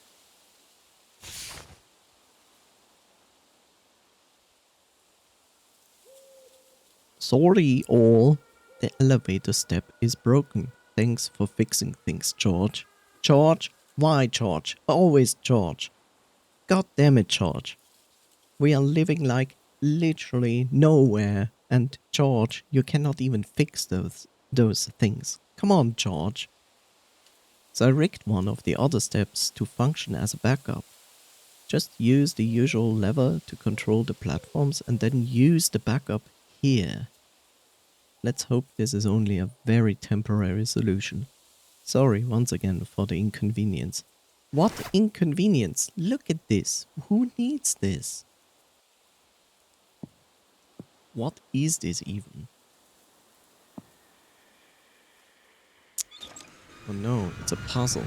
Speaker 1: Sorry all. The elevator step is broken. Thanks for fixing things, George. George? Why George? Always George. God damn it, George. We are living like literally nowhere. And George, you cannot even fix those things. Come on, George. So I rigged one of the other steps to function as a backup. Just use the usual lever to control the platforms and then use the backup here. Let's hope this is only a very temporary solution. Sorry once again for the inconvenience. What inconvenience? Look at this. Who needs this? What is this even? Oh no, it's a puzzle.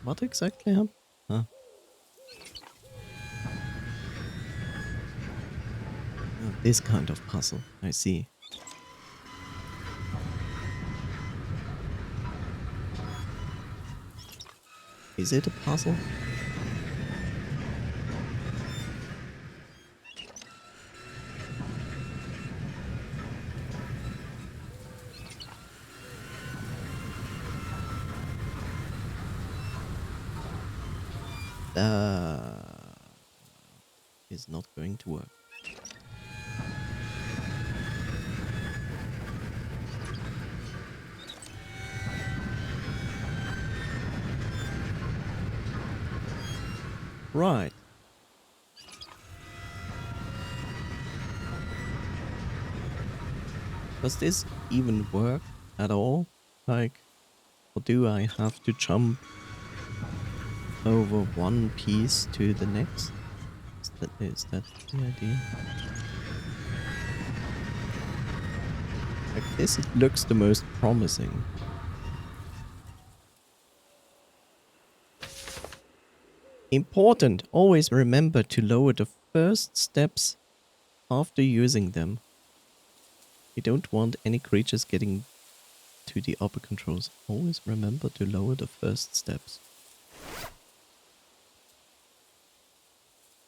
Speaker 1: What exactly happened? Huh. Oh, this kind of puzzle, I see. Is it a puzzle? Is not going to work. Right. Does this even work at all? Like, or do I have to jump over one piece to the next? Is that the idea? Like this, it looks the most promising. Important, always remember to lower the first steps after using them. You don't want any creatures getting to the upper controls. Always remember to lower the first steps.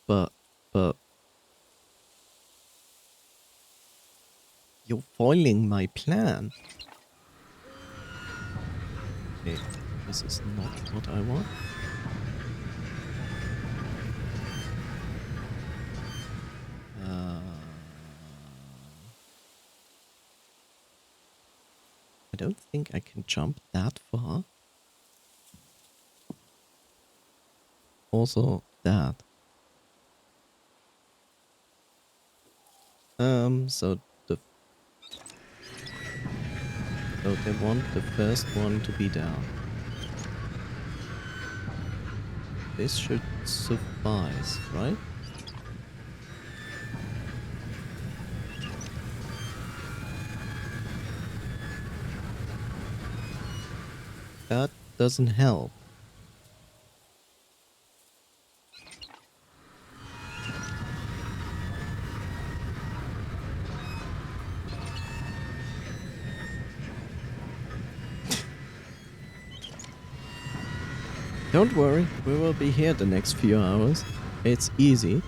Speaker 1: But you're foiling my plan. Okay, this is not what I want. I don't think I can jump that far. Also that. So they want the first one to be down. This should suffice, right? That doesn't help. Don't worry, we will be here the next few hours. It's easy.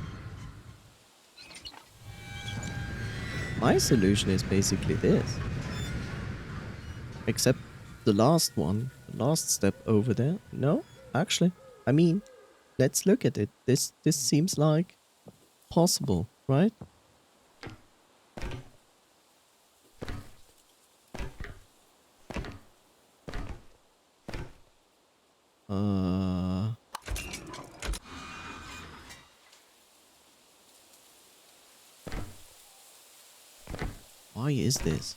Speaker 1: My solution is basically this. Except the last one, the last step over there. No, actually, I mean, let's look at it. This seems like possible, right? Why is this?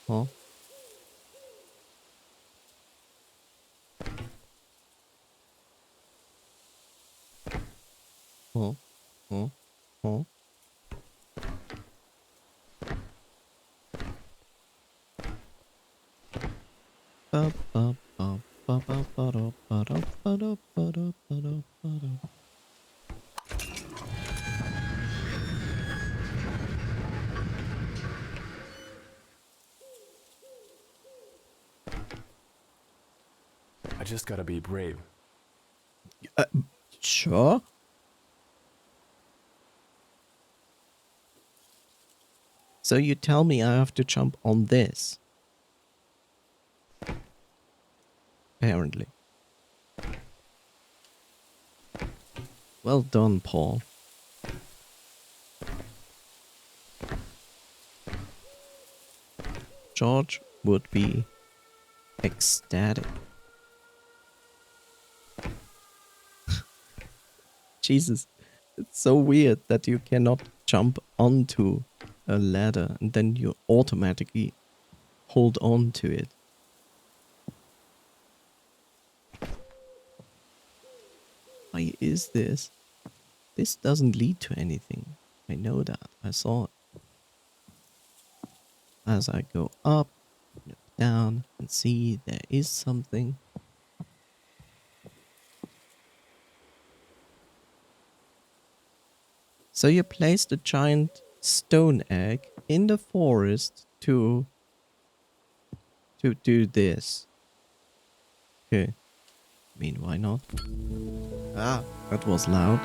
Speaker 1: Huh? Huh? Huh? Huh? Ba ba ba ba ba ba da ba da ba da ba da ba da ba da.
Speaker 2: I just gotta be brave.
Speaker 1: Sure. So you tell me I have to jump on this? Apparently. Well done, Paul. George would be ecstatic. Jesus, it's so weird that you cannot jump onto a ladder and then you automatically hold on to it. Why is this? This doesn't lead to anything. I know that. I saw it. As I go up, look down, and see there is something. So you placed a giant stone egg in the forest to do this. Okay. I mean, why not? Ah, that was loud.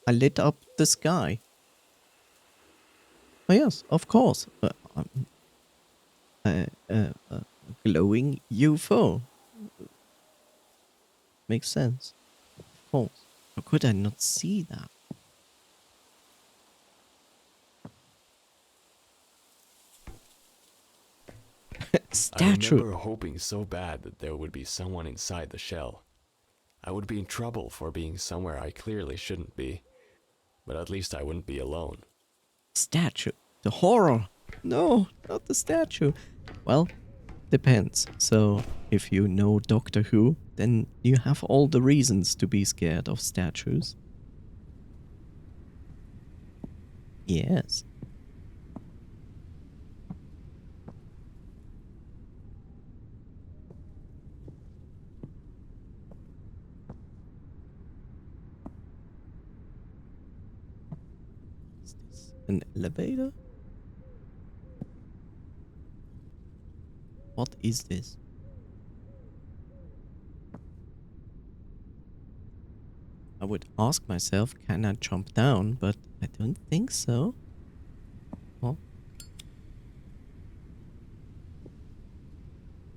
Speaker 1: I lit up the sky. Oh yes, of course. Glowing UFO. Makes sense. Of course. How could I not see that? Statue.
Speaker 2: I remember hoping so bad that there would be someone inside the shell. I would be in trouble for being somewhere I clearly shouldn't be, but at least I wouldn't be alone.
Speaker 1: Statue. The horror. No, not the statue. Well, depends. So, if you know Doctor Who, then you have all the reasons to be scared of statues. Yes. Is this an elevator? What is this? I would ask myself, can I jump down? But I don't think so. Oh,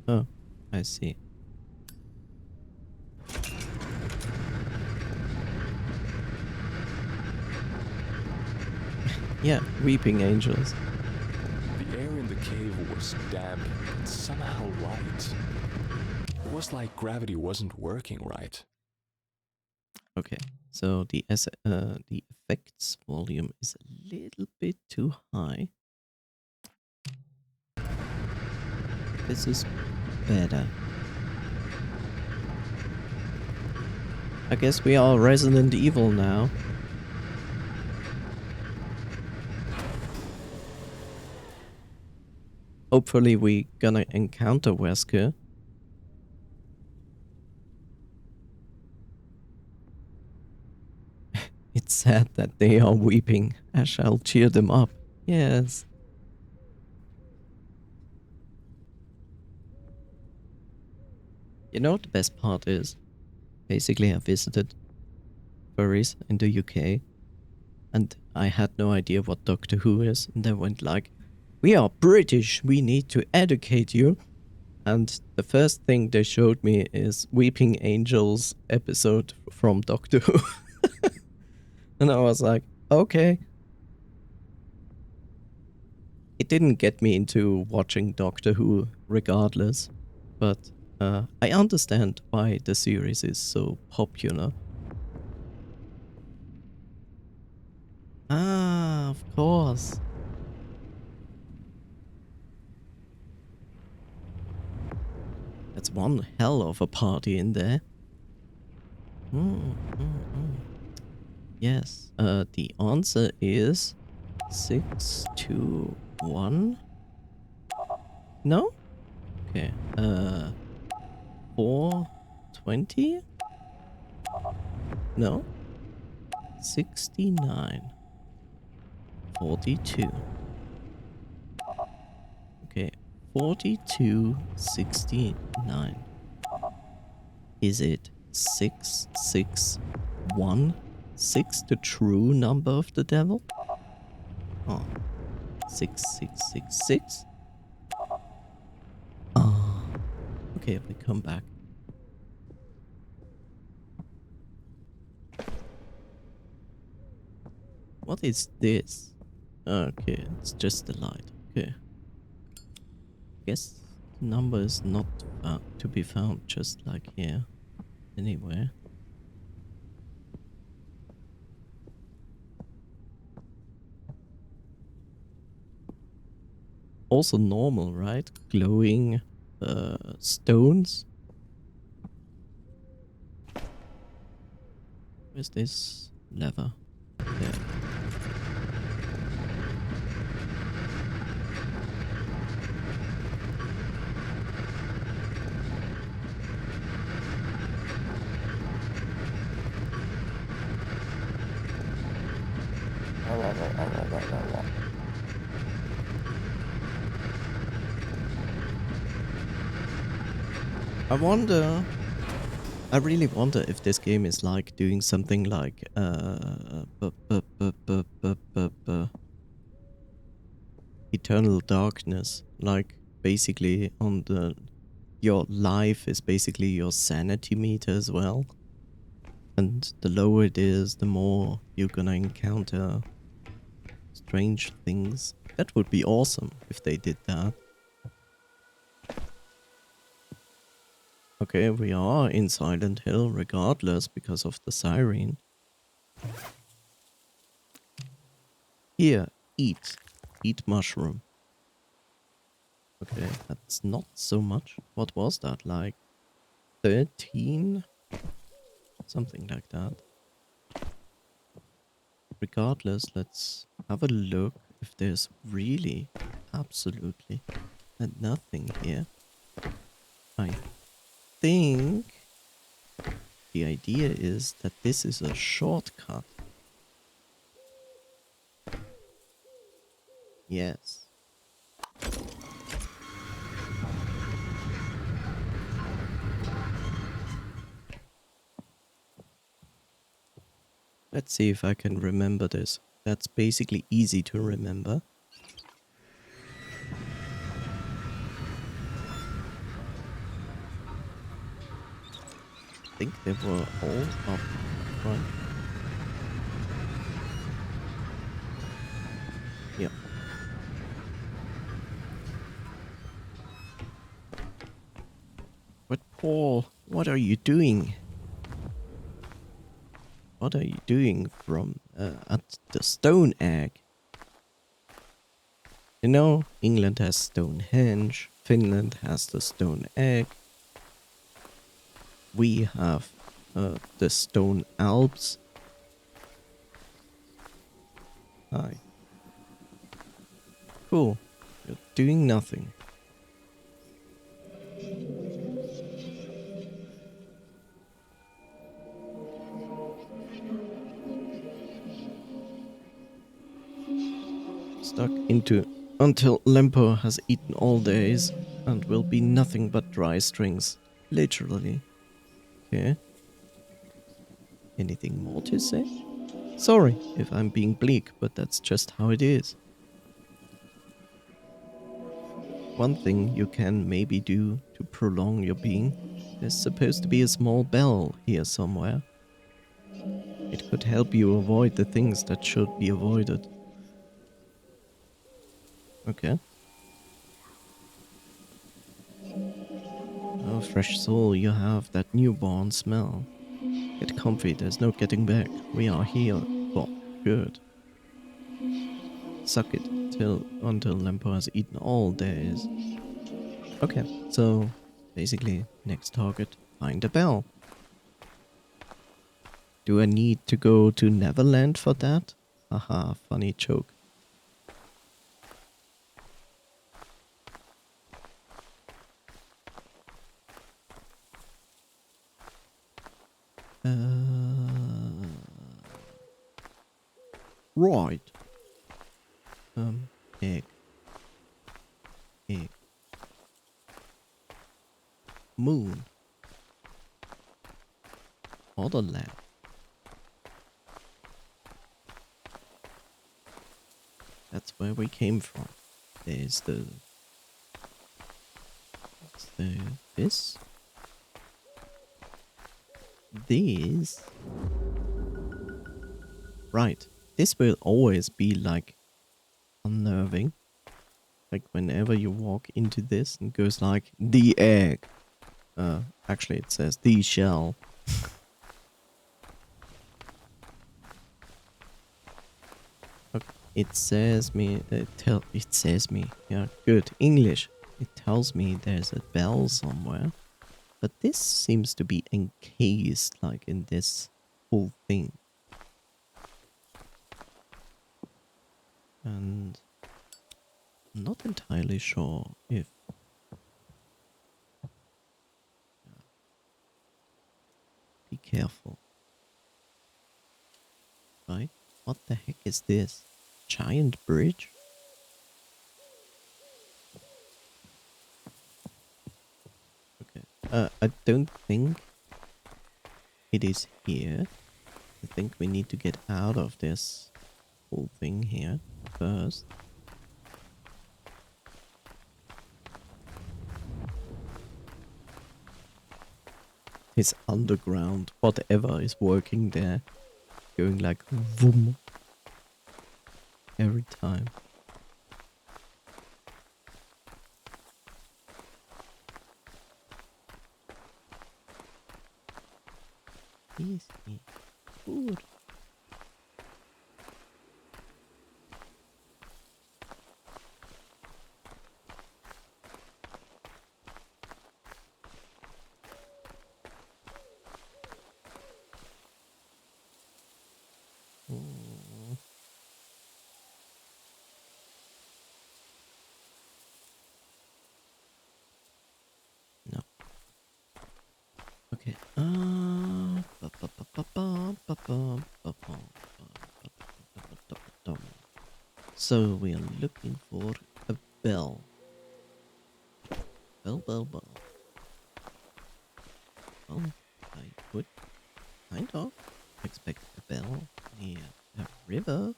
Speaker 1: oh, I see. Yeah, weeping angels.
Speaker 2: The air in the cave was damp, but somehow light. It was like gravity wasn't working right.
Speaker 1: Okay, so the effects volume is a little bit too high. This is better. I guess we are Resident Evil now. Hopefully we gonna encounter Wesker. It's sad that they are weeping. I shall cheer them up. Yes. You know what the best part is? Basically, I visited furries in the UK and I had no idea what Doctor Who is. And they went like, we are British, we need to educate you. And the first thing they showed me is Weeping Angels episode from Doctor Who. And I was like, okay. It didn't get me into watching Doctor Who regardless, but I understand why the series is so popular. Ah, of course. That's one hell of a party in there. Mm, mm, mm. Yes, the answer is 6, 2, 1. No? Okay, 420? No? 69. 42. Okay, 42, 69. Is it 661? 6 the true number of the devil? Oh, 6666? Ah, okay, we come back. What is this? Okay, it's just the light. Okay. Guess the number is not to be found just like here. Anywhere. Also normal, right? Glowing stones. Where's this lever? There. I really wonder if this game is like doing something like Eternal Darkness, like basically on the your life is basically your sanity meter as well. And the lower it is, the more you're gonna encounter strange things. That would be awesome if they did that. Okay, we are in Silent Hill regardless because of the siren. Here, eat. Eat mushroom. Okay, that's not so much. What was that, like 13? Something like that. regardless, let's have a look if there's really absolutely nothing here. I think the idea is that this is a shortcut. Yes. Let's see if I can remember this. That's basically easy to remember. I think they were all up front. Yeah. But Paul, what are you doing? What are you doing from at the Stone Egg? You know, England has Stonehenge, Finland has the Stone Egg. We have the Stone Alps. Hi. Cool. You're doing nothing. Stuck into until Lempo has eaten all days and will be nothing but dry strings. Literally. Okay. Anything more to say? Sorry if I'm being bleak, but that's just how it is. One thing you can maybe do to prolong your being, there's supposed to be a small bell here somewhere. It could help you avoid the things that should be avoided. Okay. Oh, fresh soul, you have that newborn smell. Get comfy, there's no getting back. We are here for good. Suck it until Lempo has eaten all days. Okay, so basically, next target, find a bell. Do I need to go to Neverland for that? Haha, funny joke. Right. Egg. Egg. Moon. Other land. That's where we came from. There's the... What's this? This? Right. This will always be like unnerving. Like whenever you walk into this and goes like the egg. Actually it says the shell. Okay. It says me. It says me. Yeah, good English. It tells me there's a bell somewhere, but this seems to be encased like in this whole thing. And I'm not entirely sure if... Be careful. Right? What the heck is this? Giant bridge? Okay. I don't think it is here. I think we need to get out of this whole thing here first. This underground, whatever is working there, going like boom every time. Easy. Good. Okay. So we are looking for a bell. Bell, bell, bell. Well, I would kind of expect a bell near a river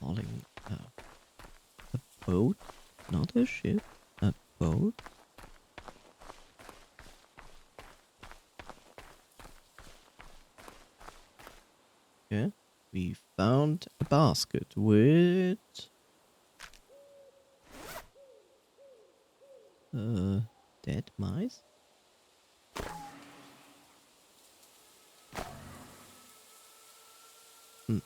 Speaker 1: calling a boat, not a ship, a boat. Okay, we found a basket with dead mice. Hmm.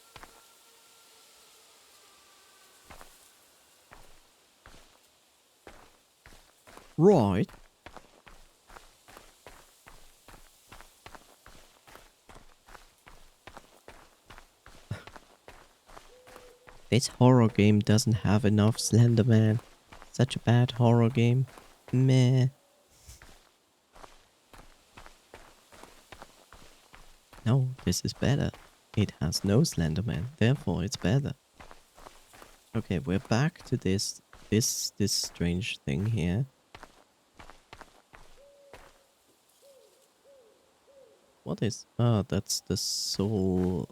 Speaker 1: Right. This horror game doesn't have enough Slenderman. Such a bad horror game. Meh. No, this is better. It has no Slenderman, therefore it's better. Okay, we're back to this strange thing here. What is? Ah, that's the soul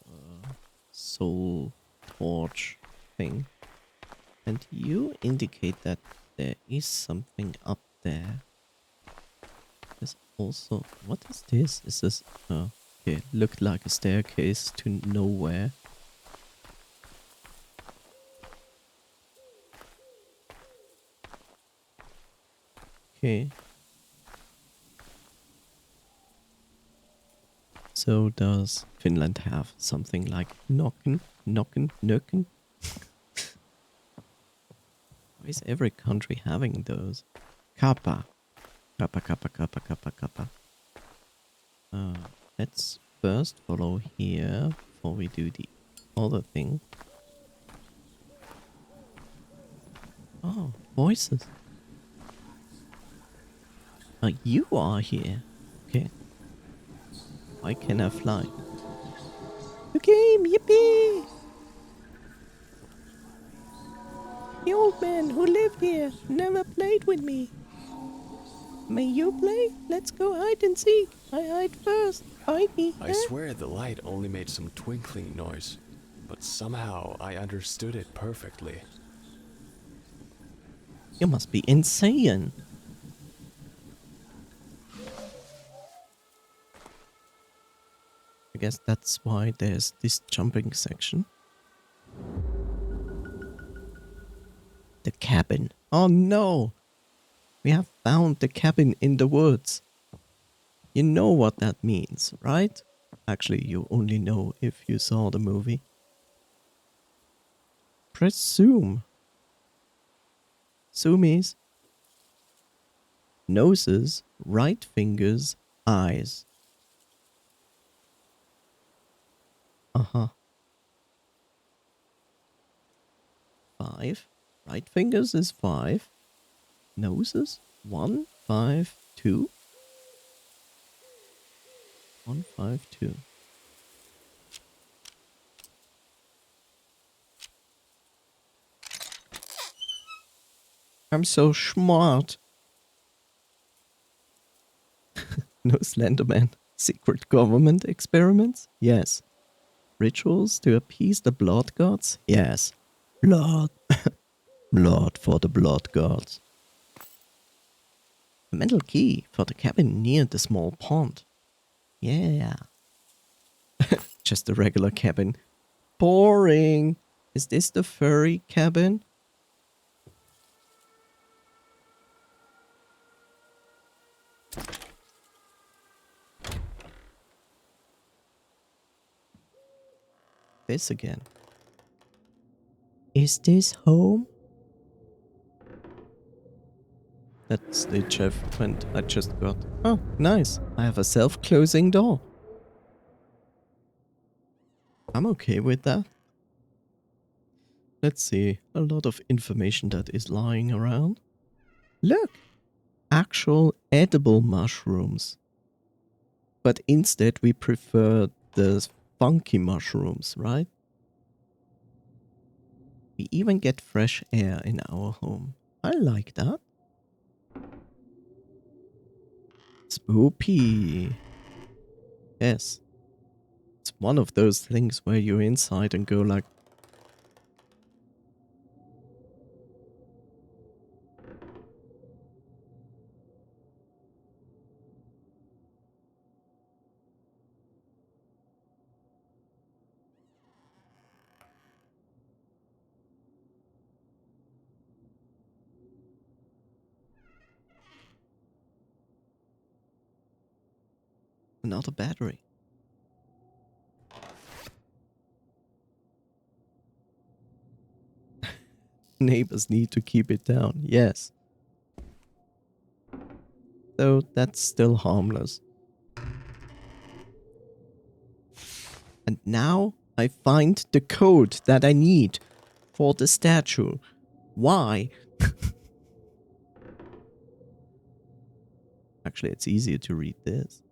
Speaker 1: torch thing. And you indicate that there is something up there. There's also, what is this? Is this? Okay, looked like a staircase to nowhere. Okay. So does Finland have something like knocken, nucken? Why is every country having those? Kappa. Kappa, kappa, kappa, kappa, kappa. Let's first follow here before we do the other thing. Oh, voices. Oh, you are here. Okay. Why can I fly? The game, yippee! The old man who lived here never played with me. May you play? Let's go hide and seek. I hide first. Find me.
Speaker 2: I swear the light only made some twinkling noise, but somehow I understood it perfectly.
Speaker 1: You must be insane. I guess that's why there's this jumping section. The cabin. Oh no! We have found the cabin in the woods. You know what that means, right? Actually, you only know if you saw the movie. Press zoom. Zoomies. Noses, right fingers, eyes. Uh-huh. 5. Right fingers is 5. Noses? 1, 5, 2. 1, 5, 2. I'm so smart. No Slenderman. Secret government experiments? Yes. Rituals to appease the blood gods? Yes. Blood. Blood for the blood gods. A metal key for the cabin near the small pond. Yeah. Just a regular cabin. Boring. Is this the furry cabin? This again. Is this home? That's the achievement I just got. Oh, nice. I have a self-closing door. I'm okay with that. Let's see. A lot of information that is lying around. Look! Actual edible mushrooms. But instead we prefer the funky mushrooms, right? We even get fresh air in our home. I like that. Spoopy. Yes. It's one of those things where you're inside and go like... Another battery. Neighbors need to keep it down, yes. Though that's still harmless. And now I find the code that I need for the statue. Why? Actually, it's easier to read this.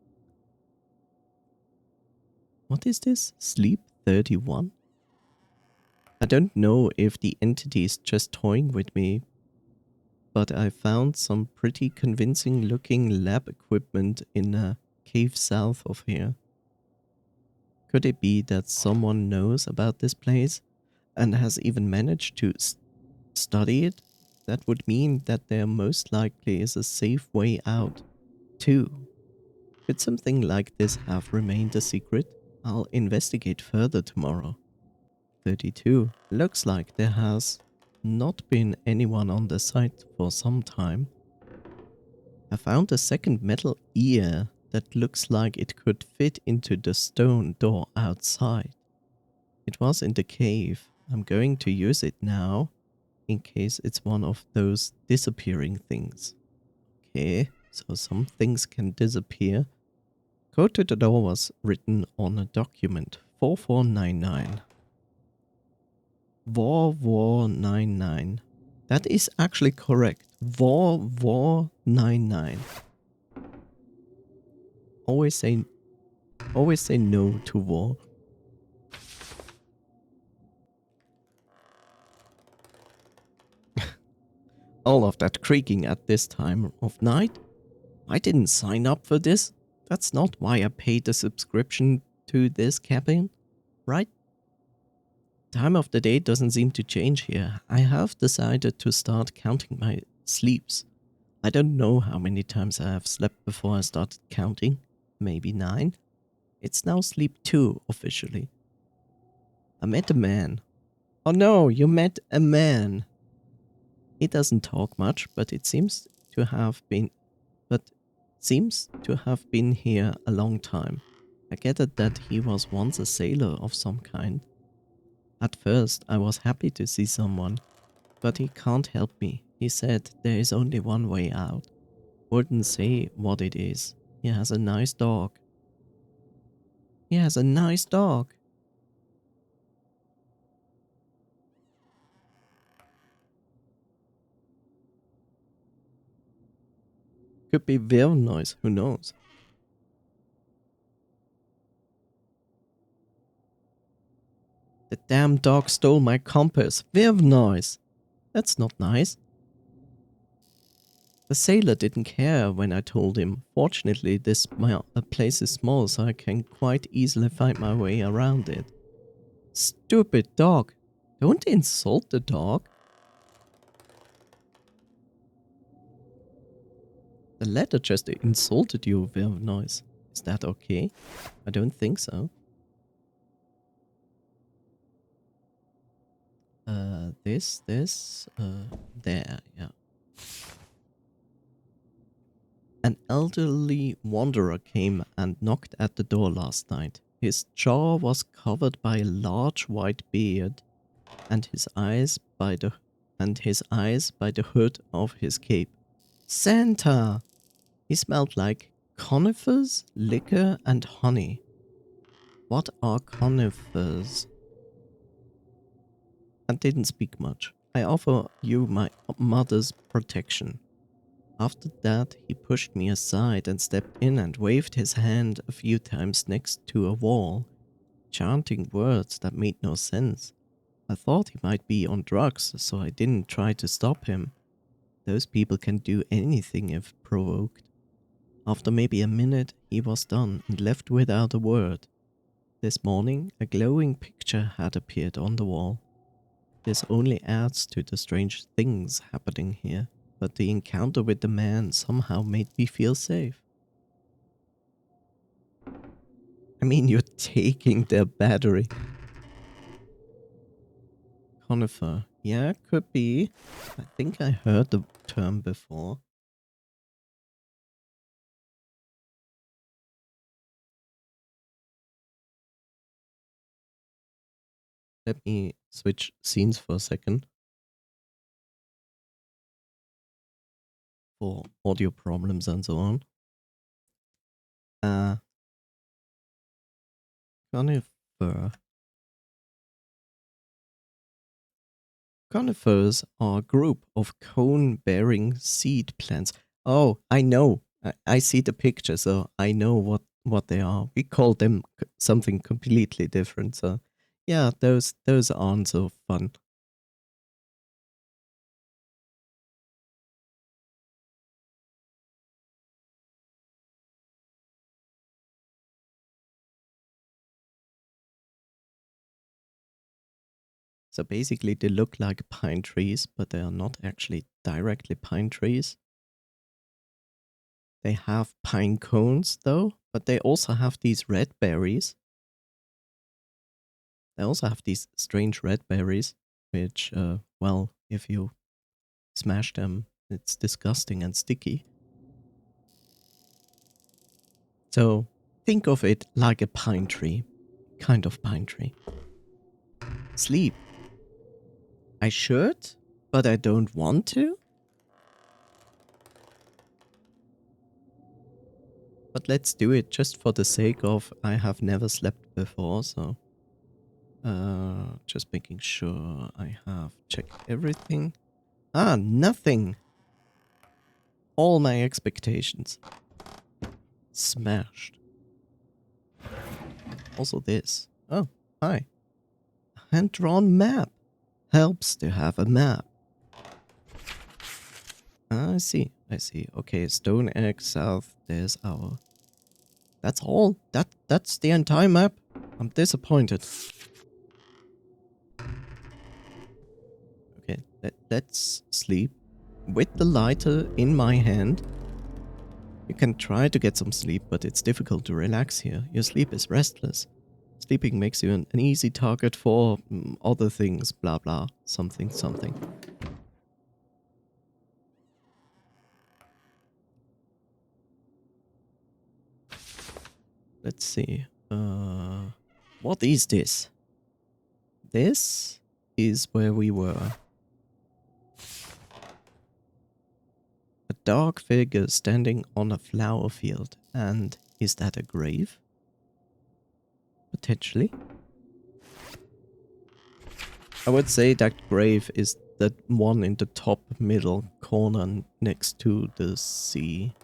Speaker 1: What is this? Sleep 31? I don't know if the entity is just toying with me, but I found some pretty convincing looking lab equipment in a cave south of here. Could it be that someone knows about this place and has even managed to study it? That would mean that there most likely is a safe way out, too. Could something like this have remained a secret? I'll investigate further tomorrow. 32. Looks like there has not been anyone on the site for some time. I found a second metal ear that looks like it could fit into the stone door outside. It was in the cave. I'm going to use it now, in case it's one of those disappearing things. Okay, so some things can disappear. Code to the door was written on a document. 4499. War 99. That is actually correct. War 99. Always say no to war. All of that creaking at this time of night? I didn't sign up for this. That's not why I paid the subscription to this cabin, right? Time of the day doesn't seem to change here. I have decided to start counting my sleeps. I don't know how many times I have slept before I started counting. Maybe 9. It's now sleep 2 officially. I met a man. Oh no, you met a man. He doesn't talk much, but it seems to have been here a long time. I gathered that he was once a sailor of some kind. At first, I was happy to see someone, but he can't help me. He said there is only one way out. Wouldn't say what it is. He has a nice dog. He has a nice dog. Could be whale noise, who knows? The damn dog stole my compass. Whale noise. That's not nice. The sailor didn't care when I told him. Fortunately, this place is small, so I can quite easily find my way around it. Stupid dog. Don't insult the dog. The letter just insulted you with noise. Is that okay? I don't think so. There, yeah. An elderly wanderer came and knocked at the door last night. His jaw was covered by a large white beard, and his eyes by the hood of his cape. Santa! He smelled like conifers, liquor, and honey. What are conifers? And didn't speak much. I offer you my mother's protection. After that, he pushed me aside and stepped in and waved his hand a few times next to a wall, chanting words that made no sense. I thought he might be on drugs, so I didn't try to stop him. Those people can do anything if provoked. After maybe a minute, he was done and left without a word. This morning, a glowing picture had appeared on the wall. This only adds to the strange things happening here, but the encounter with the man somehow made me feel safe. I mean, you're taking their battery. Conifer. Yeah, could be. I think I heard the term before. Let me switch scenes for a second. For audio problems and so on. Conifer. Conifers are a group of cone-bearing seed plants. Oh, I know. I see the picture, so I know what they are. We call them something completely different. So, yeah, those aren't so fun. So basically, they look like pine trees, but they are not actually directly pine trees. They have pine cones, though, but they also have these red berries. They also have these strange red berries, which, well, if you smash them, it's disgusting and sticky. So think of it like a pine tree. Kind of pine tree. Sleep. I should, but I don't want to. But let's do it just for the sake of I have never slept before, so just making sure I have checked everything. Ah, nothing. All my expectations smashed. Also this. Oh, hi. Hand-drawn map. Helps to have a map. I see. Okay, Stone Egg South, there's our... That's all. That's the entire map. I'm disappointed. Okay, let's sleep. With the lighter in my hand. You can try to get some sleep, but it's difficult to relax here. Your sleep is restless. Sleeping makes you an easy target for other things, blah blah, something. Let's see. What is this? This is where we were. A dark figure standing on a flower field. And is that a grave? Potentially. I would say that grave is that one in the top middle corner next to the sea.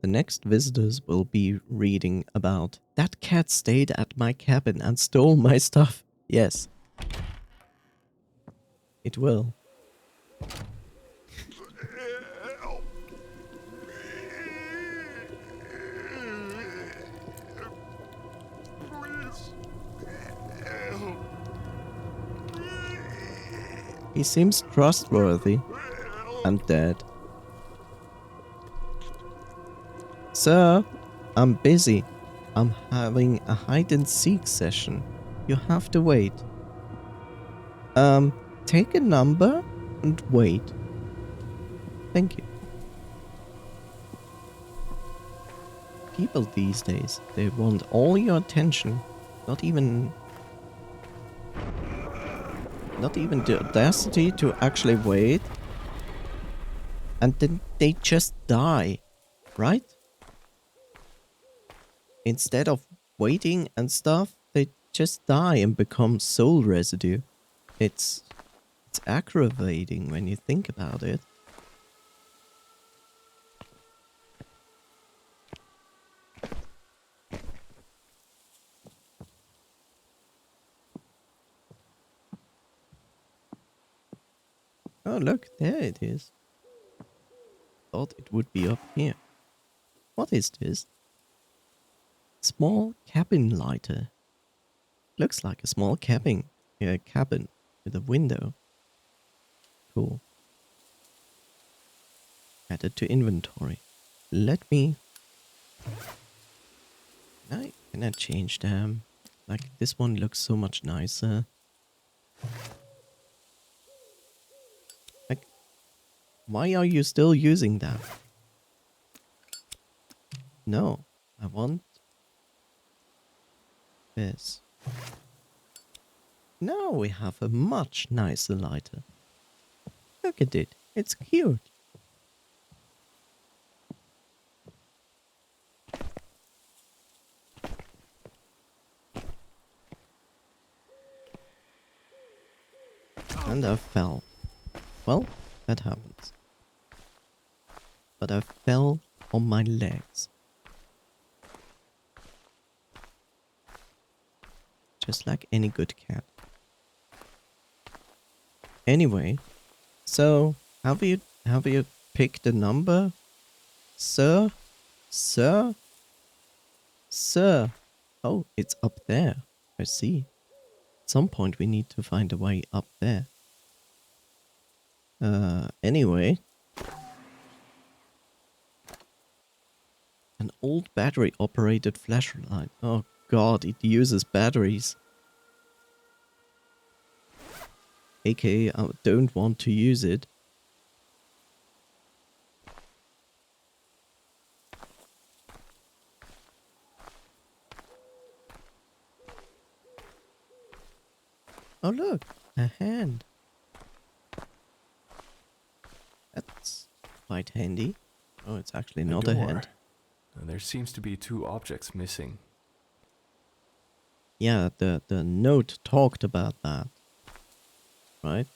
Speaker 1: The next visitors will be reading about that cat stayed at my cabin and stole my stuff. Yes. It will. He seems trustworthy. I'm dead. Sir, I'm busy. I'm having a hide-and-seek session. You have to wait. Take a number and wait. Thank you. People these days, they want all your attention. Not even the audacity to actually wait. And then they just die, right? Instead of waiting and stuff, they just die and become soul residue. It's aggravating when you think about it. Oh, look, there it is. Thought it would be up here. What is this? Small cabin lighter. Looks like a small cabin. Yeah, cabin with a window. Cool. Added to inventory. Let me... Can I change them? Like, this one looks so much nicer. Like, why are you still using that? No, I want this. Now we have a much nicer lighter. Look at it. It's cute. And I fell. Well, that happens. But I fell on my legs. Just like any good cat. Anyway, so have you picked a number? Sir? Sir? Sir? Oh, it's up there. I see. At some point we need to find a way up there. Anyway. An old battery-operated flashlight. Oh god, it uses batteries. AKA, I don't want to use it. Oh look, a hand. That's quite handy. Oh, it's actually not a hand.
Speaker 2: There seems to be 2 objects missing.
Speaker 1: Yeah, the note talked about that. Right?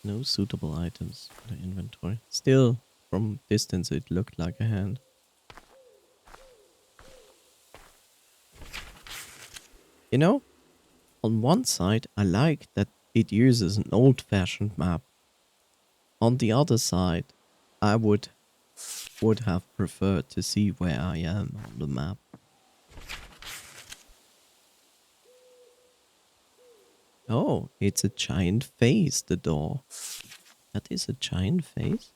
Speaker 1: No suitable items for the inventory. Still, from distance it looked like a hand. You know, on one side I like that it uses an old-fashioned map. On the other side, I would have preferred to see where I am on the map. Oh, it's a giant face, the door. That is a giant face?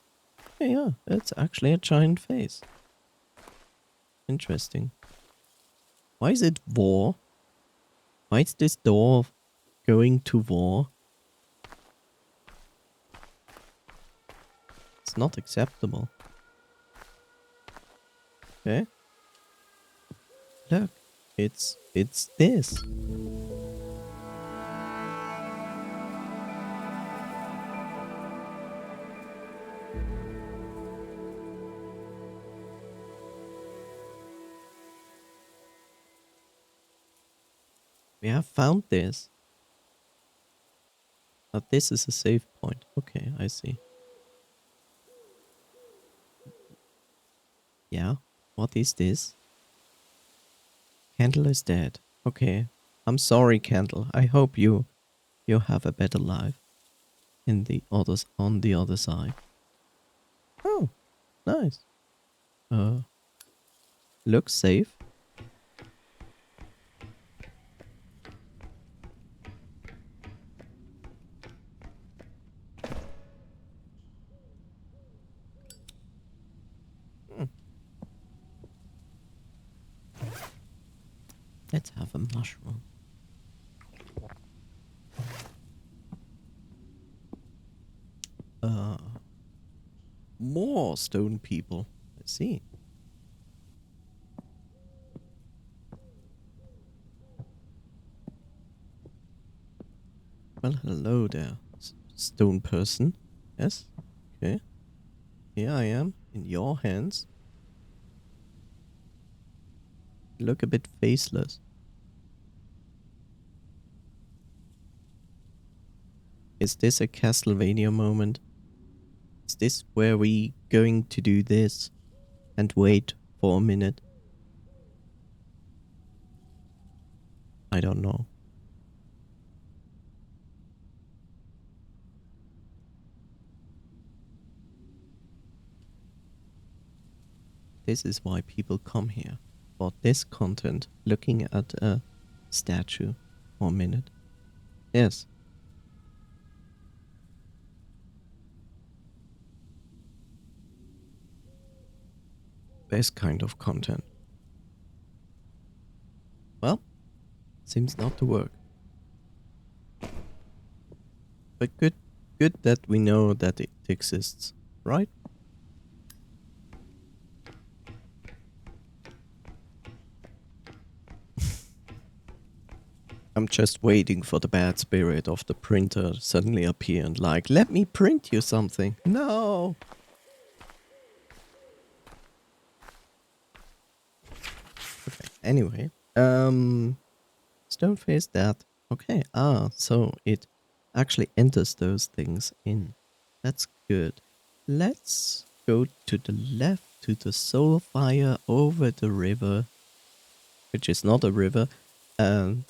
Speaker 1: Yeah, it's actually a giant face. Interesting. Why is it war? Why is this door going to war? It's not acceptable. Okay. Look, it's this. We have found this. But this is a save point. Okay, I see. Yeah, what is this? Candle is dead. Okay, I'm sorry, Candle. I hope you have a better life on the other side. Oh, nice. Looks safe. Let's have a mushroom. More stone people. Let's see. Well, hello there, stone person. Yes? Okay. Here I am, in your hands. look a bit faceless. Is this a Castlevania moment? Is this where we going to do this and wait for a minute? I don't know. This is why people come here. For this content, looking at a statue for a minute. Yes. This kind of content. Well, seems not to work. But good that we know that it exists, right? I'm just waiting for the bad spirit of the printer suddenly appear and like, let me print you something. No! Okay, anyway. Stone face that. Okay, so it actually enters those things in. That's good. Let's go to the left to the soul fire over the river, which is not a river, and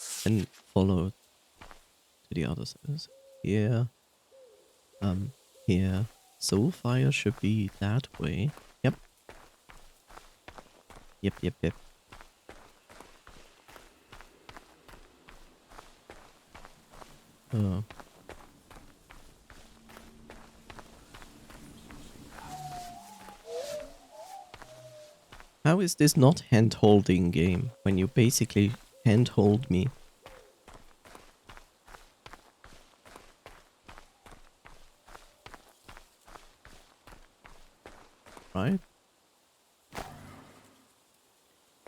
Speaker 1: follow to the other side. Here, here. Soul fire should be that way. Yep. Yep. How is this not hand-holding game when you basically hand-hold me? Right?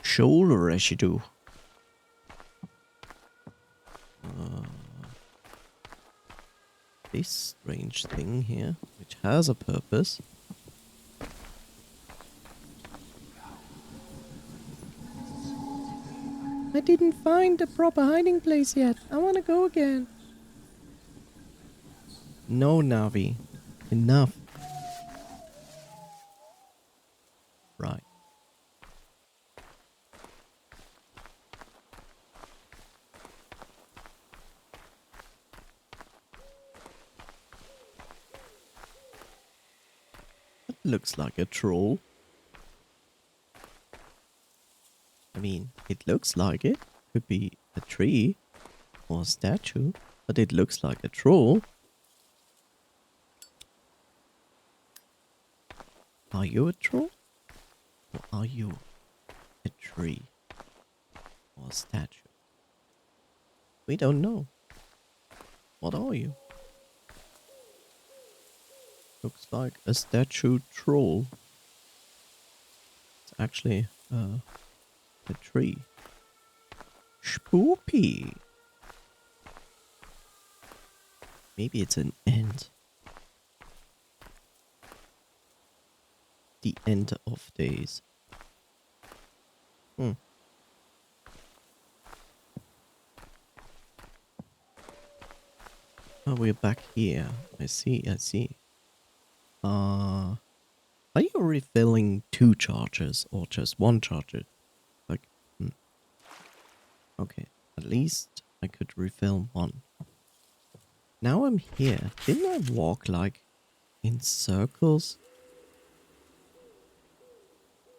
Speaker 1: Shoulder residue. This strange thing here, which has a purpose. I didn't find a proper hiding place yet. I want to go again. No, Navi. Enough. Right. That looks like a troll. I mean, it looks like it. Could be a tree or a statue, but it looks like a troll. Are you a troll? Or are you a tree or a statue? We don't know. What are you? Looks like a statue troll. It's actually a tree. Spoopy. Maybe it's an ant. The end of days. Oh, we're back here. I see. Are you refilling 2 charges or just 1 charger? Like, okay, at least I could refill 1. Now I'm here. Didn't I walk like in circles?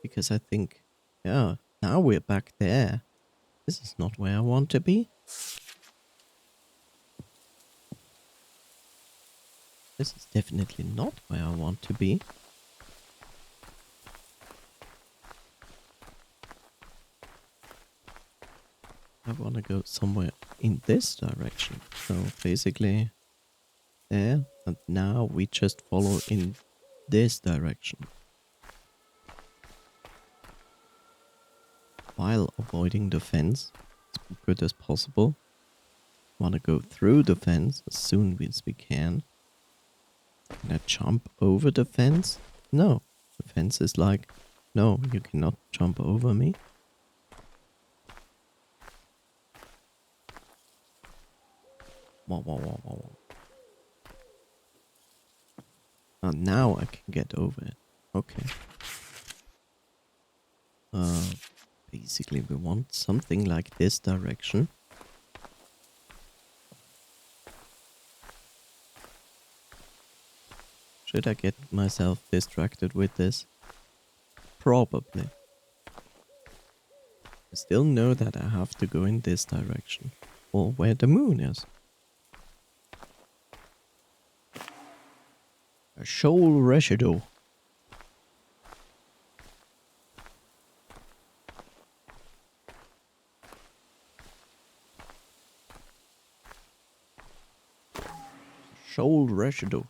Speaker 1: Because I think, yeah, now we're back there. This is not where I want to be. This is definitely not where I want to be. I want to go somewhere in this direction. So basically there, and now we just follow in this direction. While avoiding the fence as good as possible. Want to go through the fence as soon as we can. Can I jump over the fence? No. The fence is like, no, you cannot jump over me. Whoa, whoa, whoa, whoa. Oh, now I can get over it. Okay. Basically we want something like this direction. Should I get myself distracted with this? Probably. I still know that I have to go in this direction. Or where the moon is. A shoal residue. Soul residue.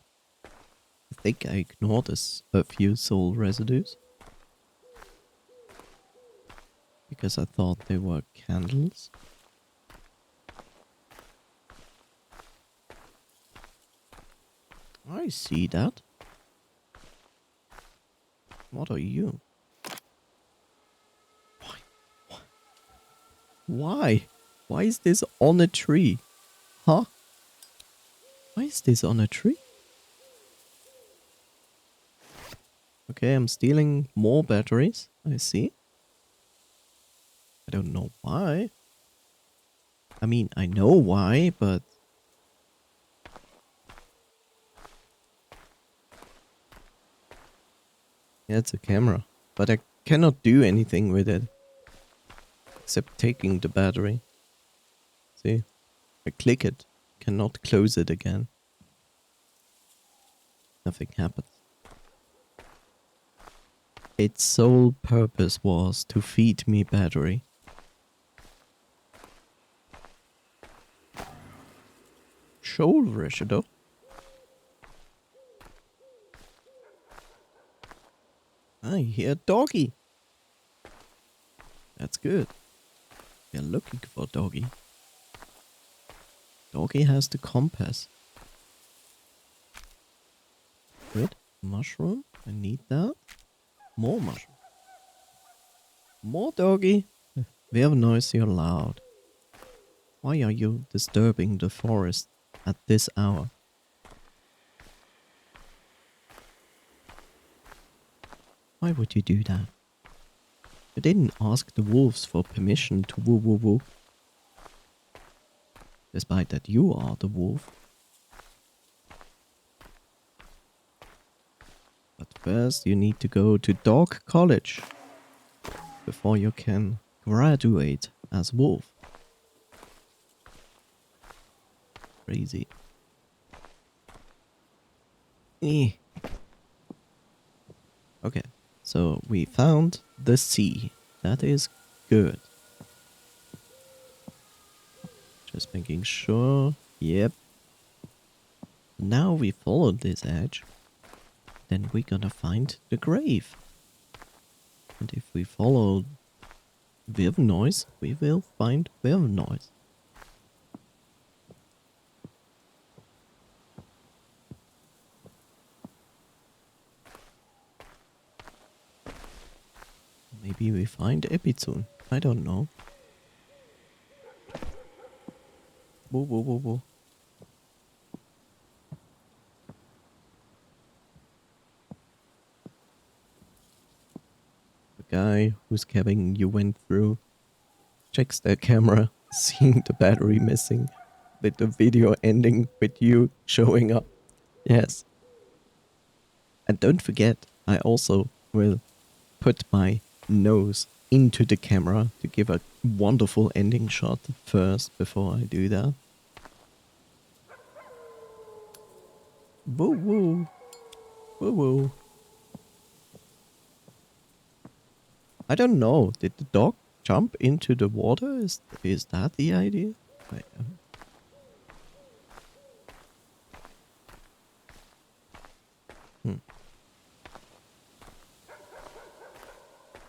Speaker 1: I think I ignored a few soul residues. Because I thought they were candles. I see that. What are you? Why? Why is this on a tree? Huh? Why is this on a tree? Okay, I'm stealing more batteries. I see. I don't know why. I mean, I know why, but... Yeah, it's a camera. But I cannot do anything with it. Except taking the battery. See? I click it. Cannot close it again. Nothing happens. Its sole purpose was to feed me battery. Shoal residue? I hear doggy. That's good. We're looking for doggy. Doggy has the compass. Wait, mushroom? I need that. More mushroom. More doggy. Very noisy or loud. Why are you disturbing the forest at this hour? Why would you do that? You didn't ask the wolves for permission to woo woo woo. Despite that you are the wolf. But first you need to go to dog college. Before you can graduate as wolf. Crazy. Eh. Okay, so we found the sea. That is good. Just making sure. Yep. Now we followed this edge. Then we're gonna find the grave. And if we follow with noise, we will find with noise. Maybe we find Epi soon. I don't know. Whoa, whoa, whoa, whoa. The guy whose cabin you went through checks their camera, seeing the battery missing, with the video ending with you showing up. Yes. And don't forget, I also will put my nose into the camera to give a wonderful ending shot first before I do that. Woo woo. Woo woo. I don't know. Did the dog jump into the water? Is that the idea?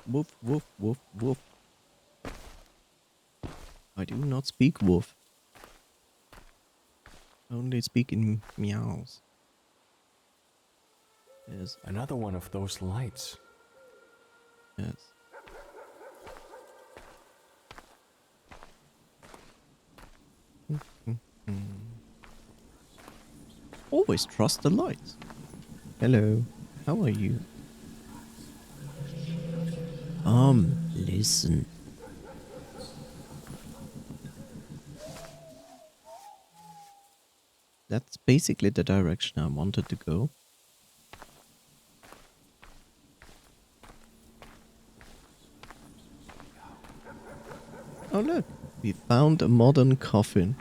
Speaker 1: Woof, woof, woof, woof. I do not speak woof. I only speak in meows. Yes,
Speaker 2: Another one of those lights.
Speaker 1: yes. always trust the lights. Hello, how are you? Listen. That's basically the direction I wanted to go. Oh look, we found a modern coffin.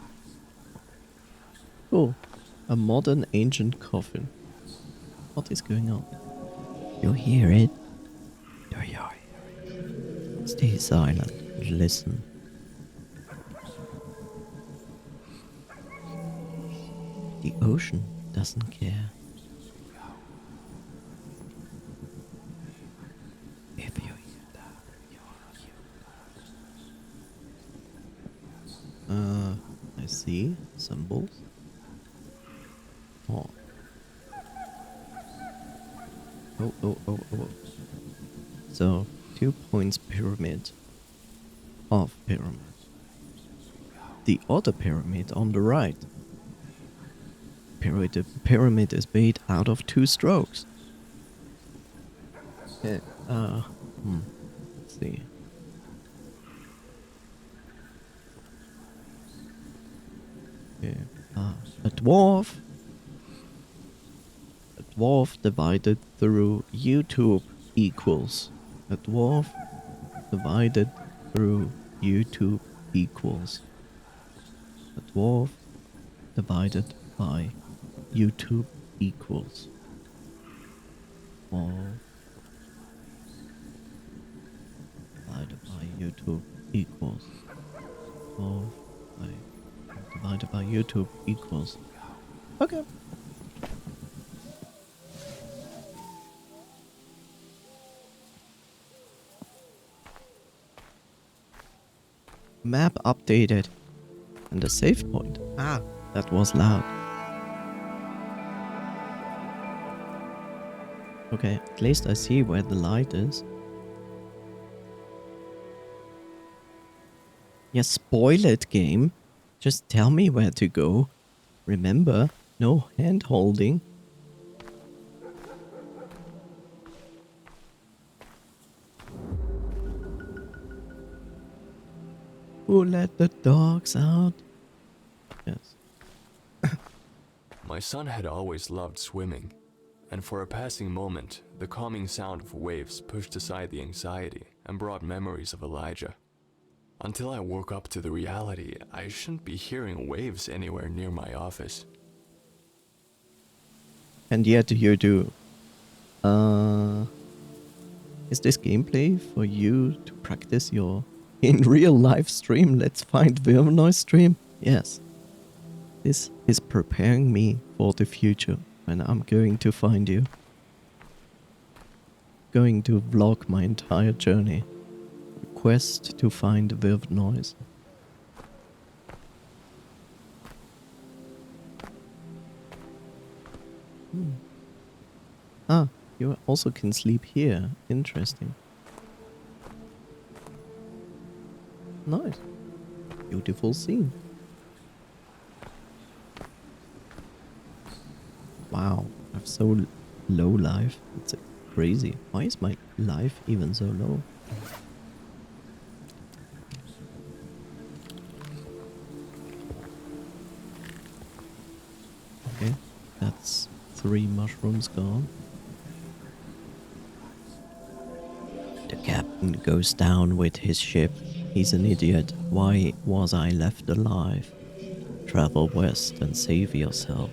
Speaker 1: Oh, a modern ancient coffin. What is going on? You hear it? Do you hear it? Stay silent and listen. The ocean doesn't care. If you hear that, I see symbols. Oh. Oh. So, 2 points pyramid. Half pyramid. The other pyramid on the right. Pyramid is made out of 2 strokes. Okay, let's see. Okay, a dwarf. A dwarf divided through YouTube equals. A dwarf divided through YouTube equals. A dwarf divided by YouTube equals. Dwarf divided by YouTube equals. Dwarf divided by YouTube equals. Okay. Map updated. And a save point. Ah, that was loud. Okay, at least I see where the light is. Yeah, spoil it, game. Just tell me where to go. Remember, no hand holding. Who let the dogs out? Yes.
Speaker 2: My son had always loved swimming, and for a passing moment, the calming sound of waves pushed aside the anxiety and brought memories of Elijah. Until I woke up to the reality, I shouldn't be hearing waves anywhere near my office.
Speaker 1: And yet you do. Is this gameplay for you to practice your in real life stream? Let's find Noise stream? Yes. This is preparing me for the future when I'm going to find you. Going to vlog my entire journey. Quest to find Noise. Ah, you also can sleep here. Interesting. Nice. Beautiful scene. Wow, I have so low life. It's crazy. Why is my life even so low? Okay, that's 3 mushrooms gone. The captain goes down with his ship. He's an idiot. Why was I left alive? Travel west and save yourself.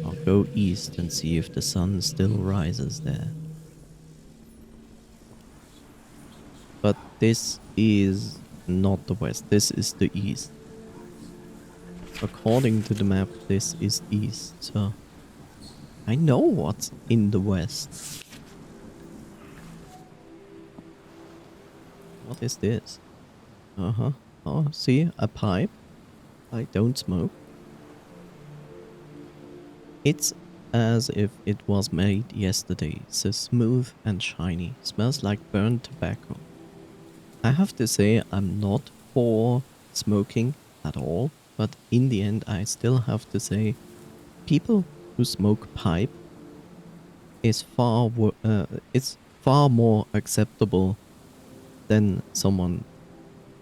Speaker 1: I'll go east and see if the sun still rises there. But this is not the west. This is the east. According to the map, this is east. So I know what's in the west. What is this? Oh, see, a pipe. I don't smoke. It's as if it was made yesterday, so smooth and shiny. Smells like burnt tobacco. I have to say I'm not for smoking at all, but in the end I still have to say people who smoke pipe is it's far more acceptable than someone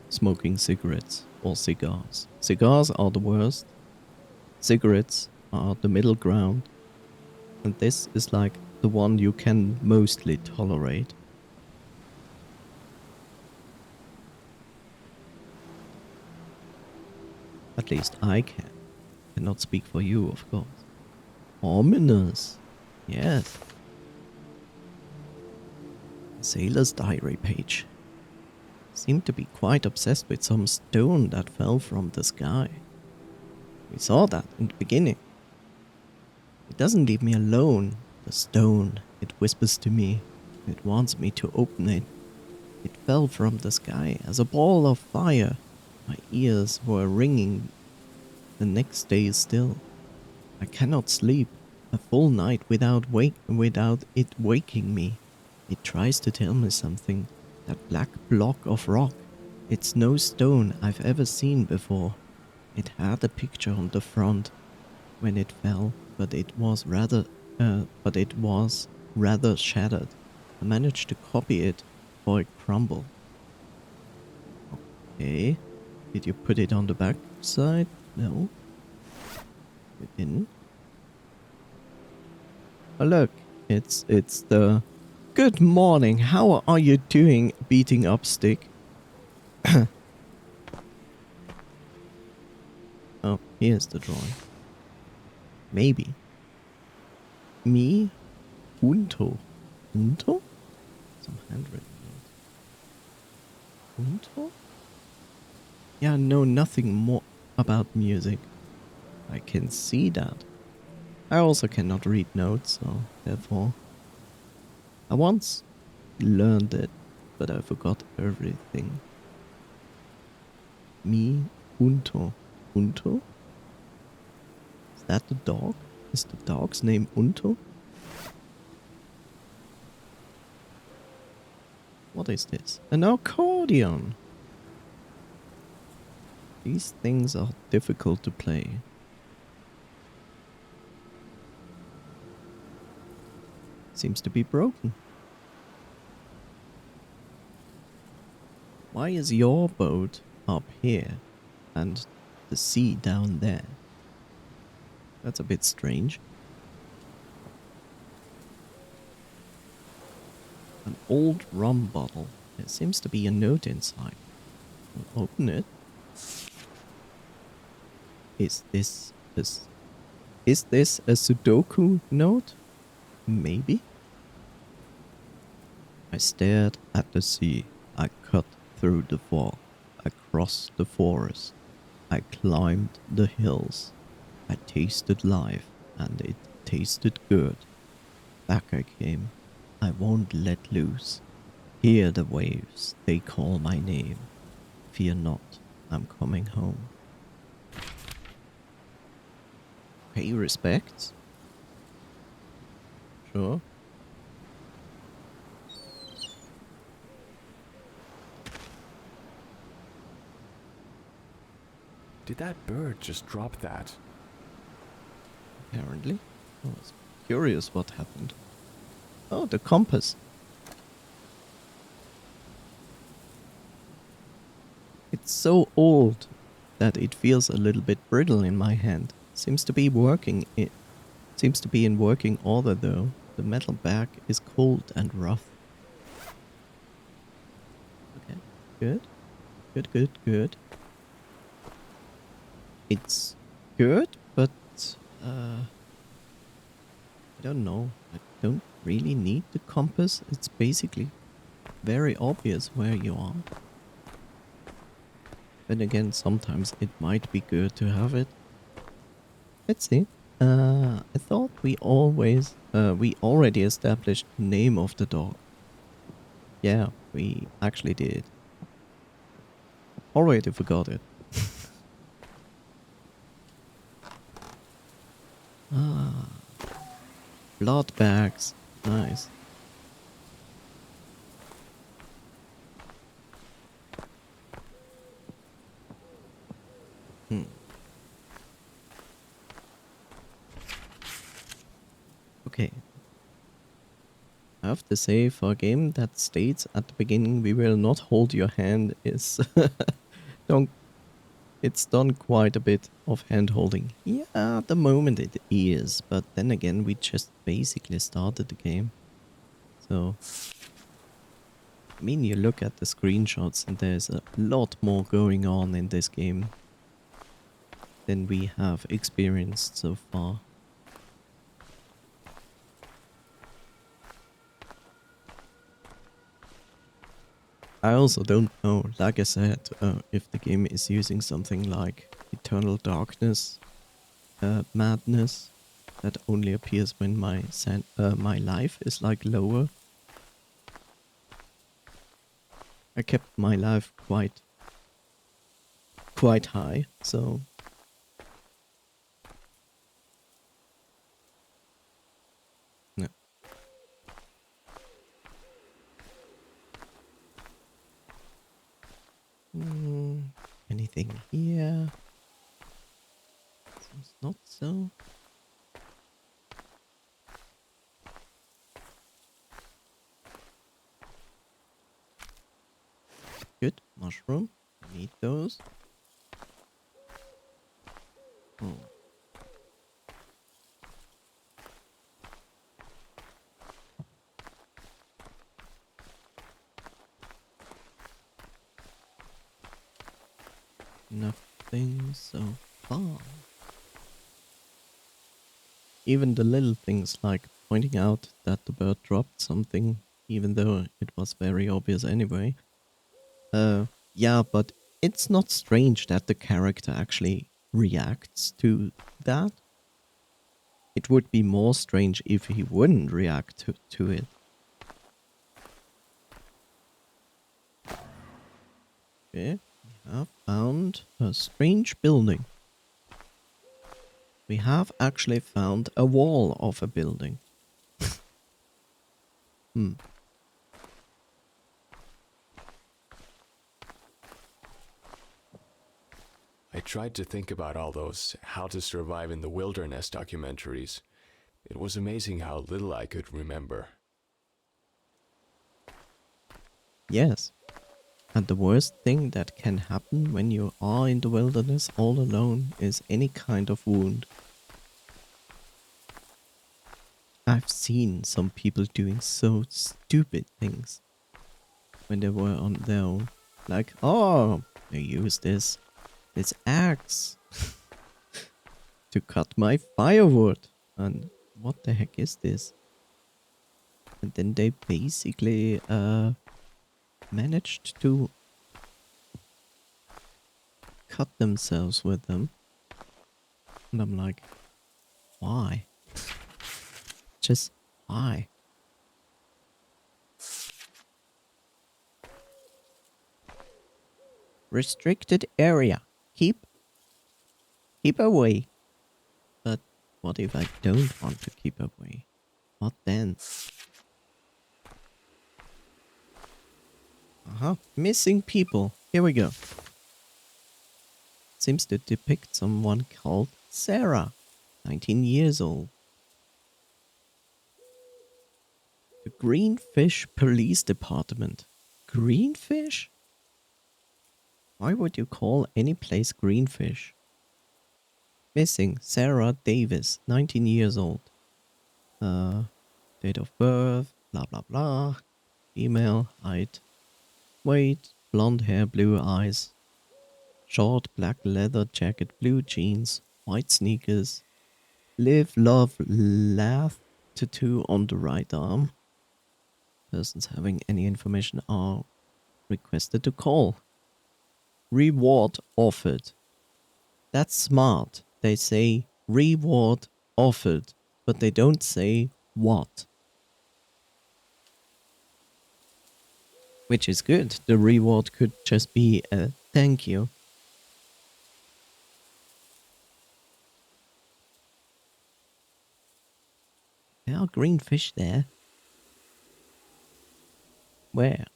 Speaker 1: smoking cigarettes or cigars. Cigars are the worst. Cigarettes are the middle ground. And this is like the one you can mostly tolerate. At least I can. Cannot speak for you, of course. Ominous. Yes. Sailor's diary page. Seemed to be quite obsessed with some stone that fell from the sky. We saw that in the beginning. It doesn't leave me alone. The stone, it whispers to me. It wants me to open it. It fell from the sky as a ball of fire. My ears were ringing the next day still. I cannot sleep a full night without it waking me. It tries to tell me something. That black block of rock. It's no stone I've ever seen before. It had a picture on the front when it fell, but it was rather shattered. I managed to copy it before it crumbled. Okay. Did you put it on the back side? No. You didn't. Oh look, it's the good morning. How are you doing, beating up stick? Oh, here's the drawing. Maybe. Me, Unto. Unto? Some handwritten notes. Unto? Yeah, I know nothing more about music. I can see that. I also cannot read notes, so therefore I once learned it, but I forgot everything. Me, Unto. Unto? Is that the dog? Is the dog's name Unto? What is this? An accordion! These things are difficult to play. Seems to be broken. Why is your boat up here and the sea down there? That's a bit strange. An old rum bottle. There seems to be a note inside. I'll open it. Is this a Sudoku note? Maybe? I stared at the sea. I cut through the fog. I crossed the forest. I climbed the hills. I tasted life, and it tasted good. Back I came. I won't let loose. Hear the waves, they call my name. Fear not, I'm coming home. Pay respects? Sure.
Speaker 2: Did that bird just drop that?
Speaker 1: Apparently. I was curious what happened. Oh, the compass. It's so old that it feels a little bit brittle in my hand. Seems to be working. It seems to be in working order though. The metal back is cold and rough. Okay, good. Good, good, good. It's good, but I don't know. I don't really need the compass. It's basically very obvious where you are. Then again, sometimes it might be good to have it. Let's see. I thought we already established the name of the dog. Yeah, we actually did. Already forgot it. Ah, blood bags. Nice. I have to say, for a game that states at the beginning we will not hold your hand is don't it's done quite a bit of hand holding. Yeah, at the moment it is, but then again we just basically started the game. So I mean, you look at the screenshots and there's a lot more going on in this game than we have experienced so far. I also don't know, like I said, if the game is using something like Eternal Darkness madness that only appears when my life is like lower. I kept my life quite high, so no. Anything here? Seems not so. Good. Mushroom. Need those. Oh. Nothing so far. Even the little things like pointing out that the bird dropped something, even though it was very obvious anyway. Yeah, but it's not strange that the character actually reacts to that. It would be more strange if he wouldn't react to it. Okay, we have found a strange building. We have actually found a wall of a building.
Speaker 2: I tried to think about all those How to Survive in the Wilderness documentaries. It was amazing how little I could remember.
Speaker 1: Yes. And the worst thing that can happen when you are in the wilderness all alone is any kind of wound. I've seen some people doing so stupid things when they were on their own. Like, oh, I use this axe to cut my firewood. And what the heck is this? And then they basically managed to cut themselves with them. And I'm like, why? Just why? Restricted area. Keep away. But what if I don't want to keep away? What then? Missing people. Here we go. Seems to depict someone called Sarah, 19 years old. The Greenfish Police Department. Greenfish? Why would you call any place Greenfish? Missing Sarah Davis, 19 years old. Date of birth, blah blah blah. Female, height, weight, blonde hair, blue eyes. Short black leather jacket, blue jeans, white sneakers. Live, love, laugh tattoo on the right arm. Persons having any information are requested to call. Reward offered. That's smart. They say reward offered, but they don't say what. Which is good. The reward could just be a thank you. There are green fish there. Where?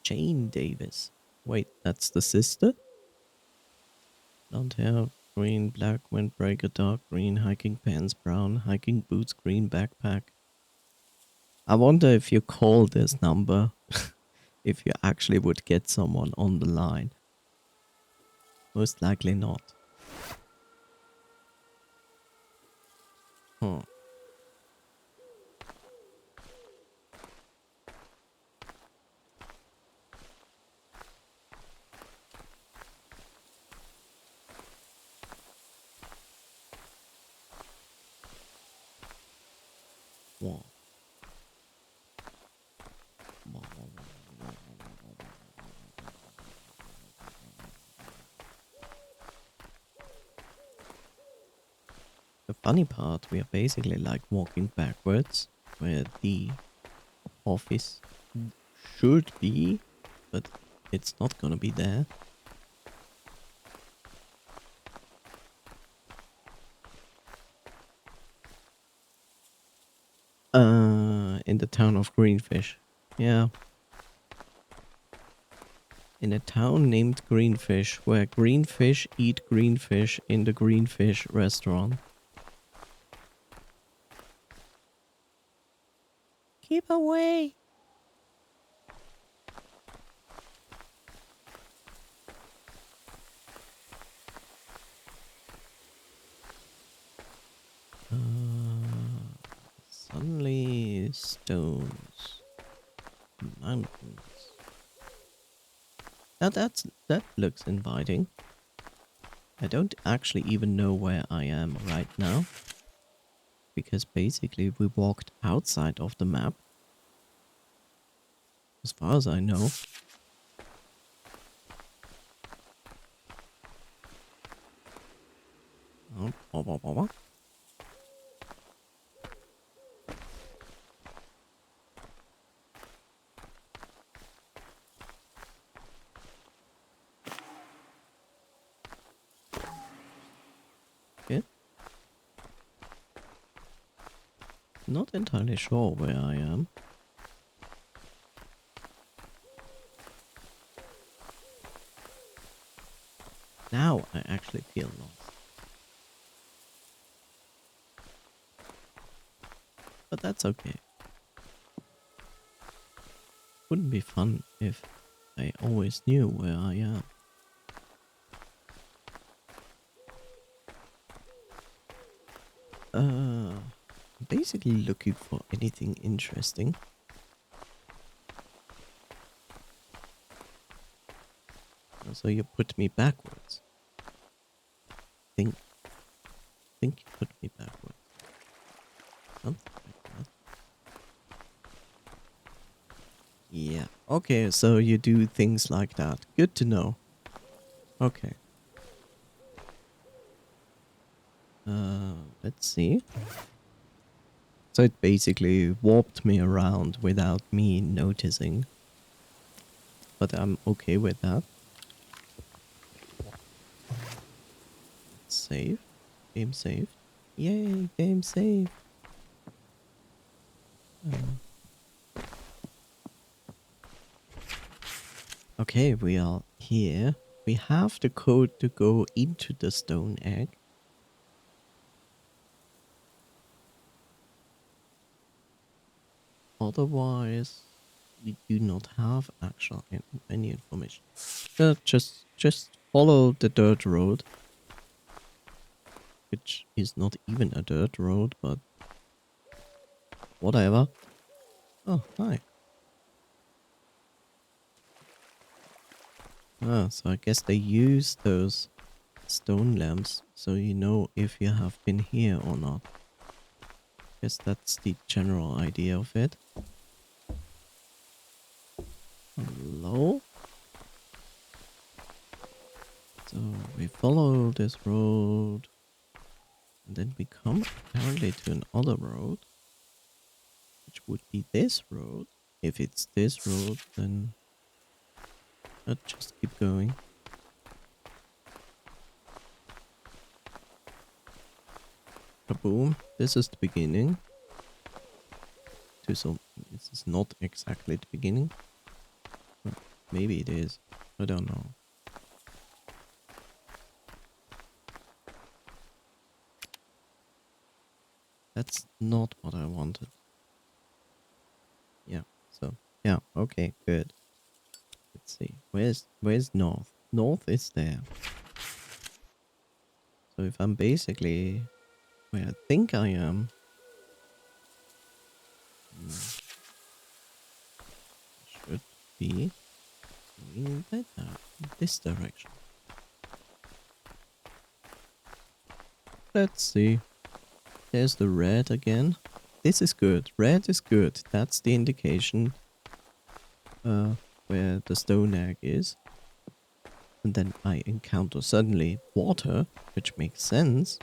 Speaker 1: Jane Davis. Wait, that's the sister? Blonde hair, green, black, windbreaker, dark green, hiking pants, brown, hiking boots, green backpack. I wonder if you call this number, if you actually would get someone on the line. Most likely not. Huh. Whoa. The funny part, we are basically like walking backwards, where the office should be, but it's not gonna be there. In the town of Greenfish. Yeah. In a town named Greenfish, where greenfish eat greenfish in the Greenfish restaurant. Keep away! Suddenly stones. Mountains. Now that looks inviting. I don't actually even know where I am right now. Because basically we walked outside of the map. As far as I know. Oh. Okay. Not entirely sure where I am. Now I actually feel lost. But that's okay. Wouldn't be fun if I always knew where I am. Basically looking for anything interesting. So you put me backwards. Think you put me backwards. Something like that. Yeah. Okay, so you do things like that. Good to know. Okay. Let's see. So it basically warped me around without me noticing. But I'm okay with that. Save. Game saved. Yay, game saved. Okay, we are here. We have the code to go into the stone egg. Otherwise, we do not have actual any information. Just follow the dirt road, which is not even a dirt road, but whatever. Oh, hi. Ah, so I guess they use those stone lamps so you know if you have been here or not. Guess that's the general idea of it. Hello? So we follow this road. And then we come apparently to another road. Which would be this road. If it's this road, then let's just keep going. Kaboom. This is the beginning. This is not exactly the beginning. Maybe it is. I don't know. That's not what I wanted. Yeah, so, yeah, okay, good. Let's see. Where's north? North is there. So if I'm basically where I think I am, should be going this direction. Let's see. There's the red again. This is good. Red is good. That's the indication where the stone egg is. And then I encounter suddenly water, which makes sense.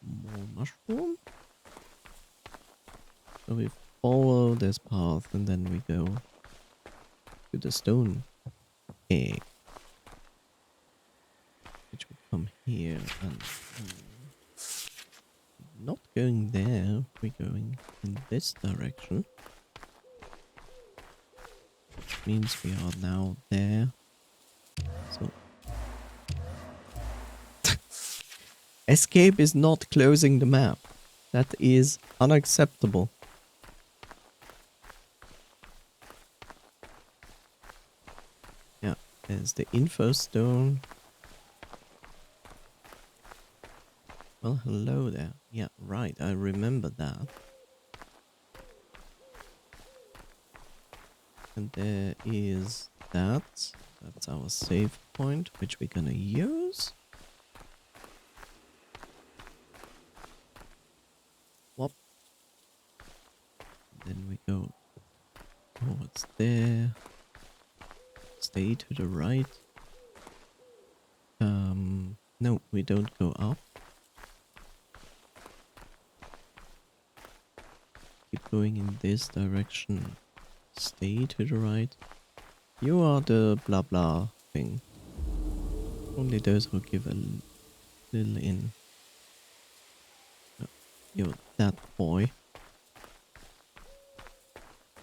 Speaker 1: More mushroom. So we follow this path and then we go to the stone egg. Which would come here and not going there. We're going in this direction. Which means we are now there. So escape is not closing the map. That is unacceptable. Yeah, there's the info stone. Well, hello there. Yeah, right, I remember that. And there is that. That's our save point, which we're gonna use. Whoop. Then we go towards there. Stay to the right. No, we don't go up. Keep going in this direction. Stay to the right. You are the blah blah thing. Only those who give a little in. No, you're that boy.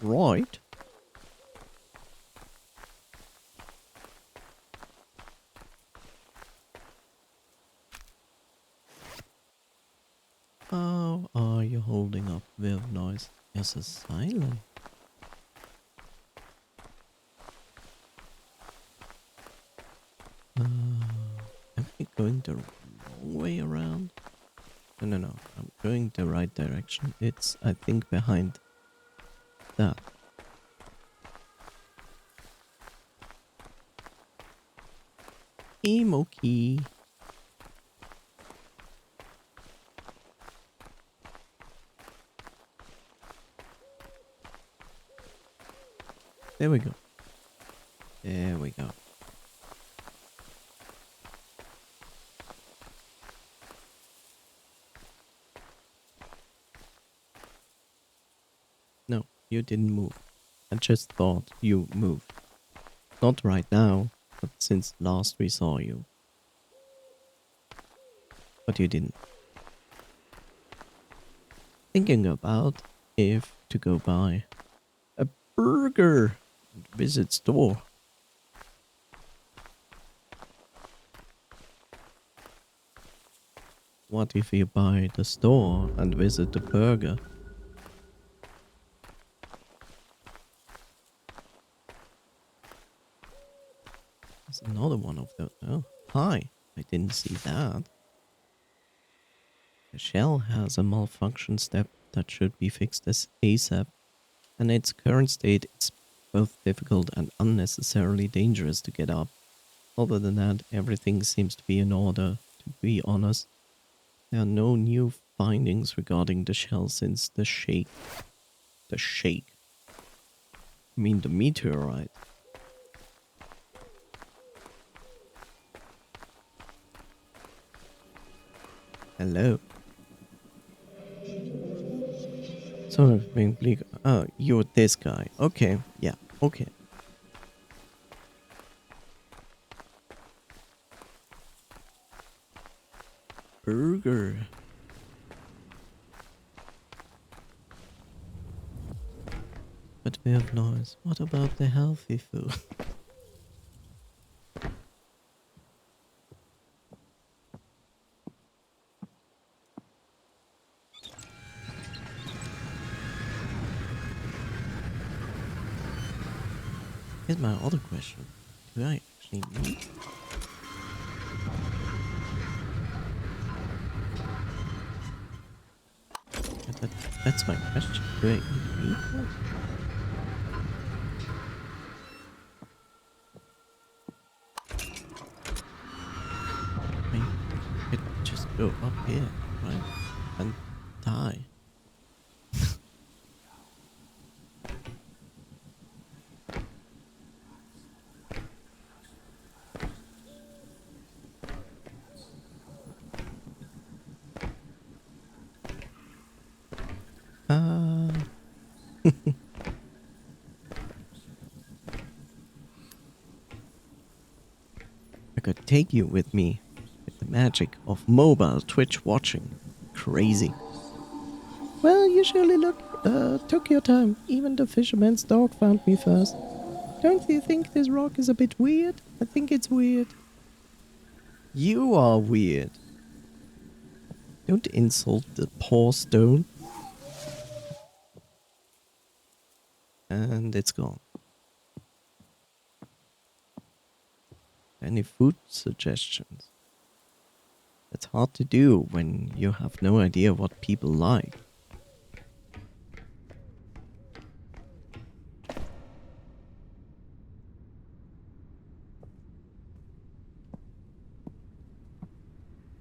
Speaker 1: Right? How are you holding up with noise? You're so silent. Am I going the wrong way around? No. I'm going the right direction. It's, I think, behind that. Emo key. There we go. There we go. No, you didn't move. I just thought you moved. Not right now, but since last we saw you. But you didn't. Thinking about if to go buy a burger and visit store. What if you buy the store and visit the burger? There's another one of those. Oh, hi. I didn't see that. The shell has a malfunction step that should be fixed as ASAP. And in its current state, it's both difficult and unnecessarily dangerous to get up. Other than that, everything seems to be in order, to be honest. There are no new findings regarding the shell since the shake. The shake? I mean the meteorite. Hello. Sort of being bleak. Oh, you're this guy. Okay, yeah, okay. Burger. But we have noise. What about the healthy food? Here's my other question. Do I actually need? That's my question. Do I even need that? I mean, I could just go up here, right? And die. I could take you with me with the magic of mobile Twitch watching. Crazy. Well, you surely took your time. Even the fisherman's dog found me first. Don't you think this rock is a bit weird? I think it's weird. You are weird. Don't insult the poor stone. And it's gone. Any food suggestions? It's hard to do when you have no idea what people like.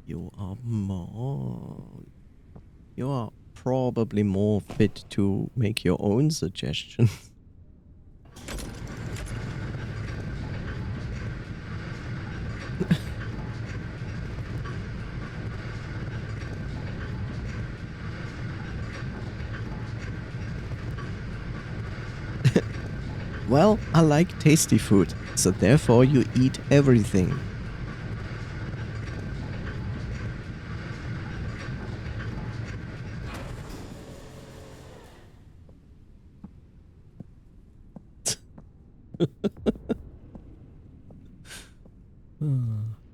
Speaker 1: You are probably more fit to make your own suggestions. Well, I like tasty food, so therefore you eat everything.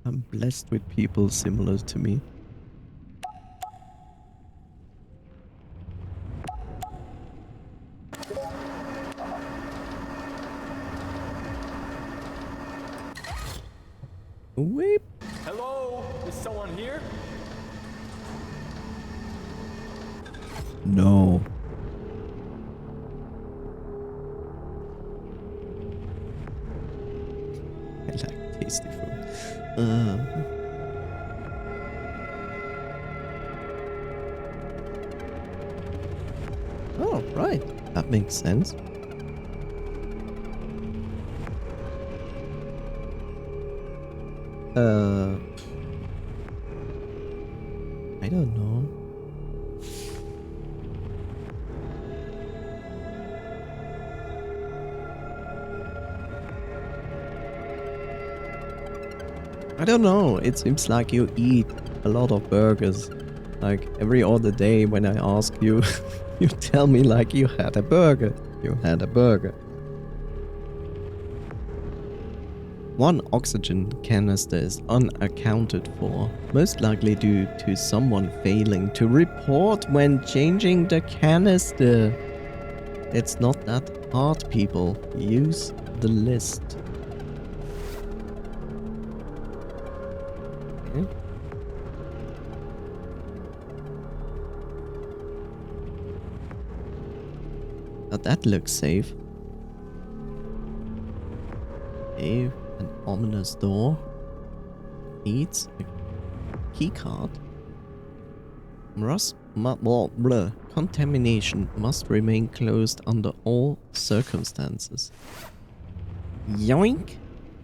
Speaker 1: I'm blessed with people similar to me. Wait.
Speaker 4: Hello? Is someone here?
Speaker 1: No. I like tasty food. Oh, right. That makes sense. I don't know. I don't know. It seems like you eat a lot of burgers. Like every other day when I ask you, you tell me like you had a burger. You had a burger. One oxygen canister is unaccounted for, most likely due to someone failing to report when changing the canister. It's not that hard, people. Use the list. Okay. Now that looks safe. Okay. An ominous door needs a keycard. Contamination must remain closed under all circumstances. Yoink!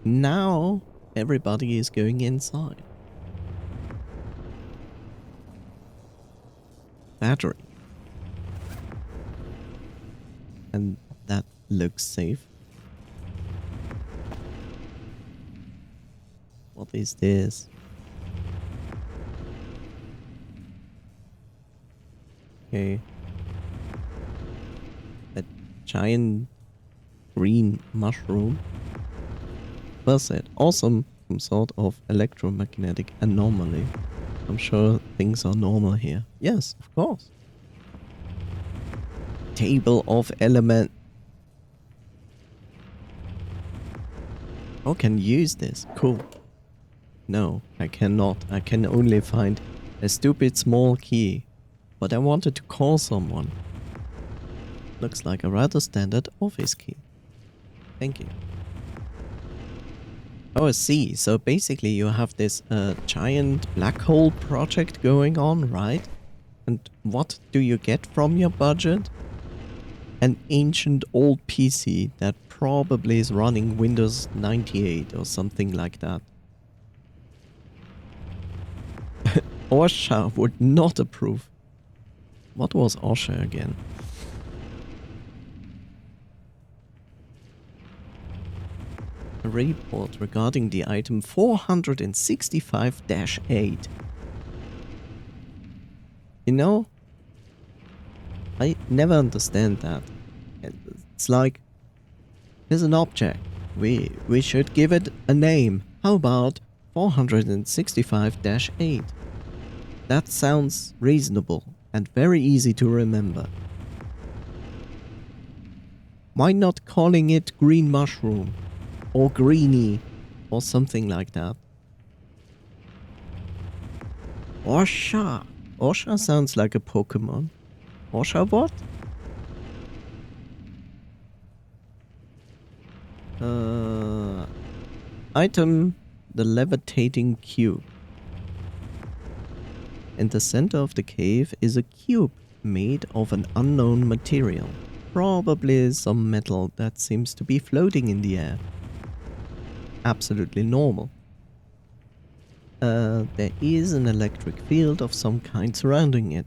Speaker 1: Now everybody is going inside. Battery. And that looks safe. What is this? Okay. A giant green mushroom. Was it awesome? Some sort of electromagnetic anomaly. I'm sure things are normal here. Yes, of course. Table of element. Oh, can use this. Cool. No, I cannot. I can only find a stupid small key. But I wanted to call someone. Looks like a rather standard office key. Thank you. Oh, I see. So basically you have this giant black hole project going on, right? And what do you get from your budget? An ancient old PC that probably is running Windows 98 or something like that. OSHA would not approve. What was OSHA again? A report regarding the item 465-8. You know, I never understand that. It's like, there's an object. We should give it a name. How about 465-8? That sounds reasonable and very easy to remember. Why not calling it green mushroom? Or greenie? Or something like that? Osha. Osha sounds like a Pokemon. Osha what? Item, the levitating cube. In the center of the cave is a cube made of an unknown material. Probably some metal that seems to be floating in the air. Absolutely normal. There is an electric field of some kind surrounding it.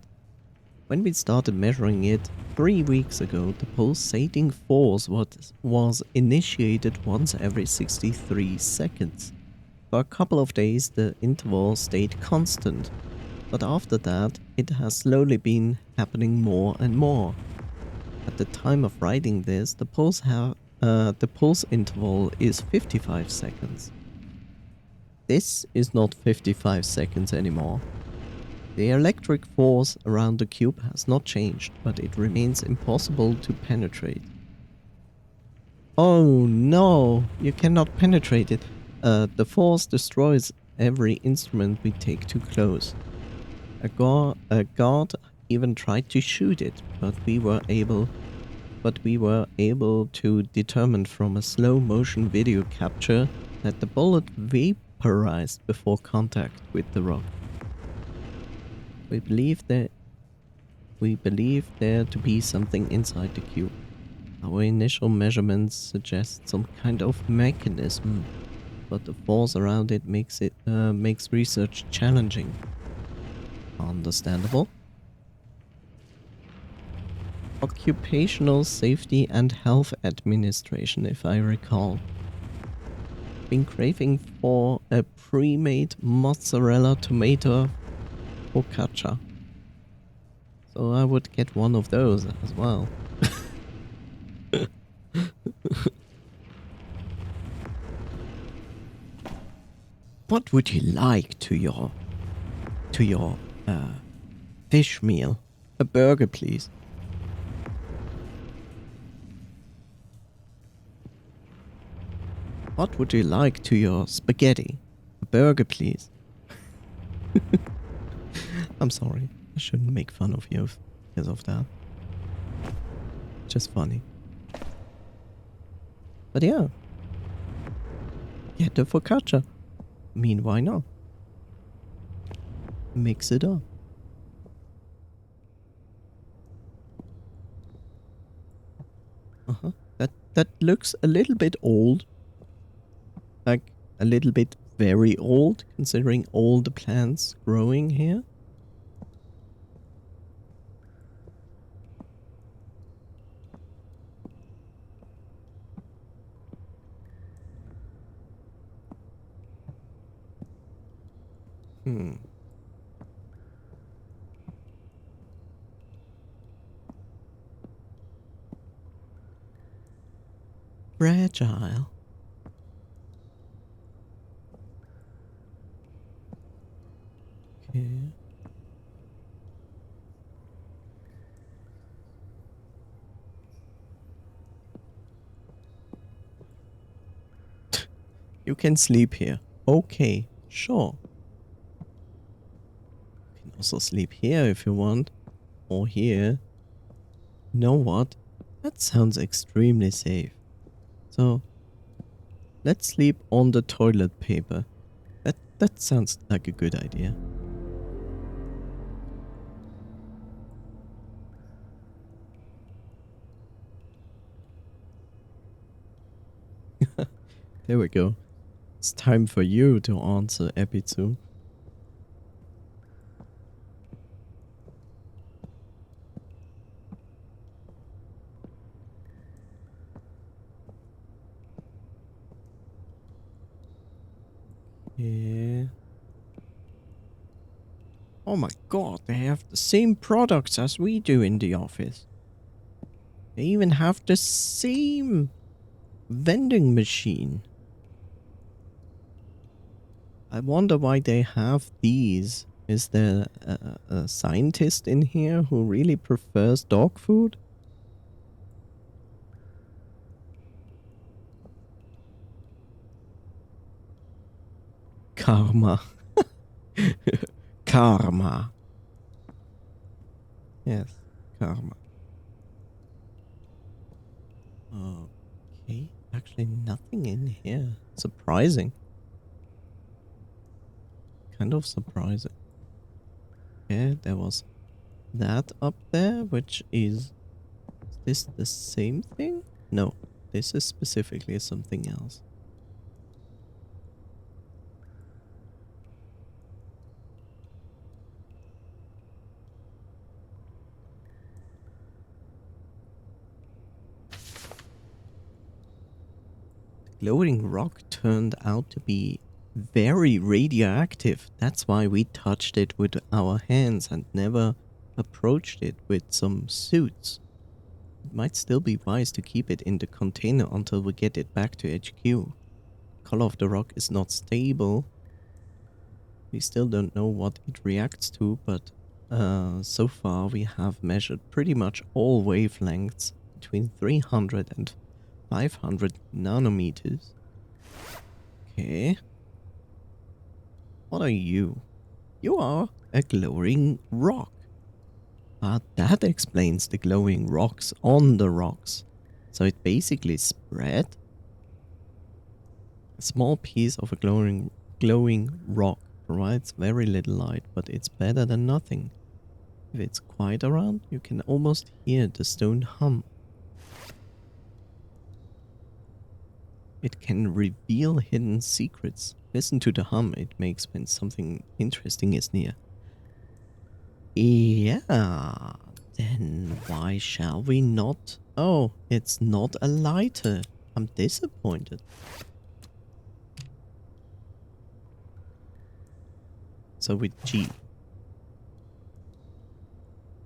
Speaker 1: When we started measuring it 3 weeks ago, the pulsating force was initiated once every 63 seconds. For a couple of days the interval stayed constant, but after that it has slowly been happening more and more. At the time of writing this, the pulse interval is 55 seconds. This is not 55 seconds anymore. The electric force around the cube has not changed, but it remains impossible to penetrate. Oh no, you cannot penetrate it. The force destroys every instrument we take too close. A guard even tried to shoot it, but we were able to determine from a slow motion video capture that the bullet vaporized before contact with the rock. We believe there to be something inside the cube. Our initial measurements suggest some kind of mechanism, but the force around it makes research challenging. Understandable. Occupational Safety and Health Administration, if I recall. Been craving for a pre-made mozzarella tomato focaccia. So I would get one of those as well. What would you like to your fish meal? A burger, please. What would you like to your spaghetti? A burger, please. I'm sorry. I shouldn't make fun of you because of that. Just funny. But yeah. Get the focaccia. I mean, why not? Mix it up. That looks a little bit old. Like, a little bit very old, considering all the plants growing here. Fragile. Okay. You can sleep here. Okay, sure. You can also sleep here if you want. Or here. You know what? That sounds extremely safe. So, let's sleep on the toilet paper. That sounds like a good idea. There we go. It's time for you to answer, Epitsu. Yeah. Oh my god, they have the same products as we do in the office. They even have the same vending machine. I wonder why they have these. Is there a scientist in here who really prefers dog food? Karma. Karma. Yes, karma. Okay, actually nothing in here. Surprising. Kind of surprising. Yeah, there was that up there, which is this the same thing? No, this is specifically something else. The glowing rock turned out to be very radioactive. That's why we touched it with our hands and never approached it with some suits. It might still be wise to keep it in the container until we get it back to HQ. Color of the rock is not stable. We still don't know what it reacts to, but so far we have measured pretty much all wavelengths between 300 and 500 nanometers. Okay. What are you? You are a glowing rock. That explains the glowing rocks on the rocks. So it basically spread. A small piece of a glowing rock provides very little light, but it's better than nothing. If it's quiet around, you can almost hear the stone hum. It can reveal hidden secrets. Listen to the hum it makes when something interesting is near. Yeah, then why shall we not? Oh, it's not a lighter. I'm disappointed. So with G.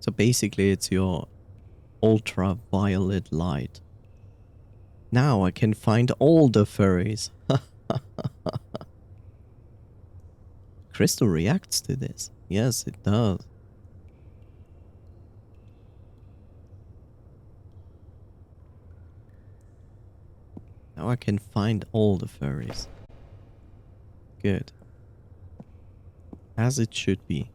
Speaker 1: So basically it's your ultraviolet light. Now I can find all the furries. Crystal reacts to this. Yes, it does. Now I can find all the furries. Good. As it should be.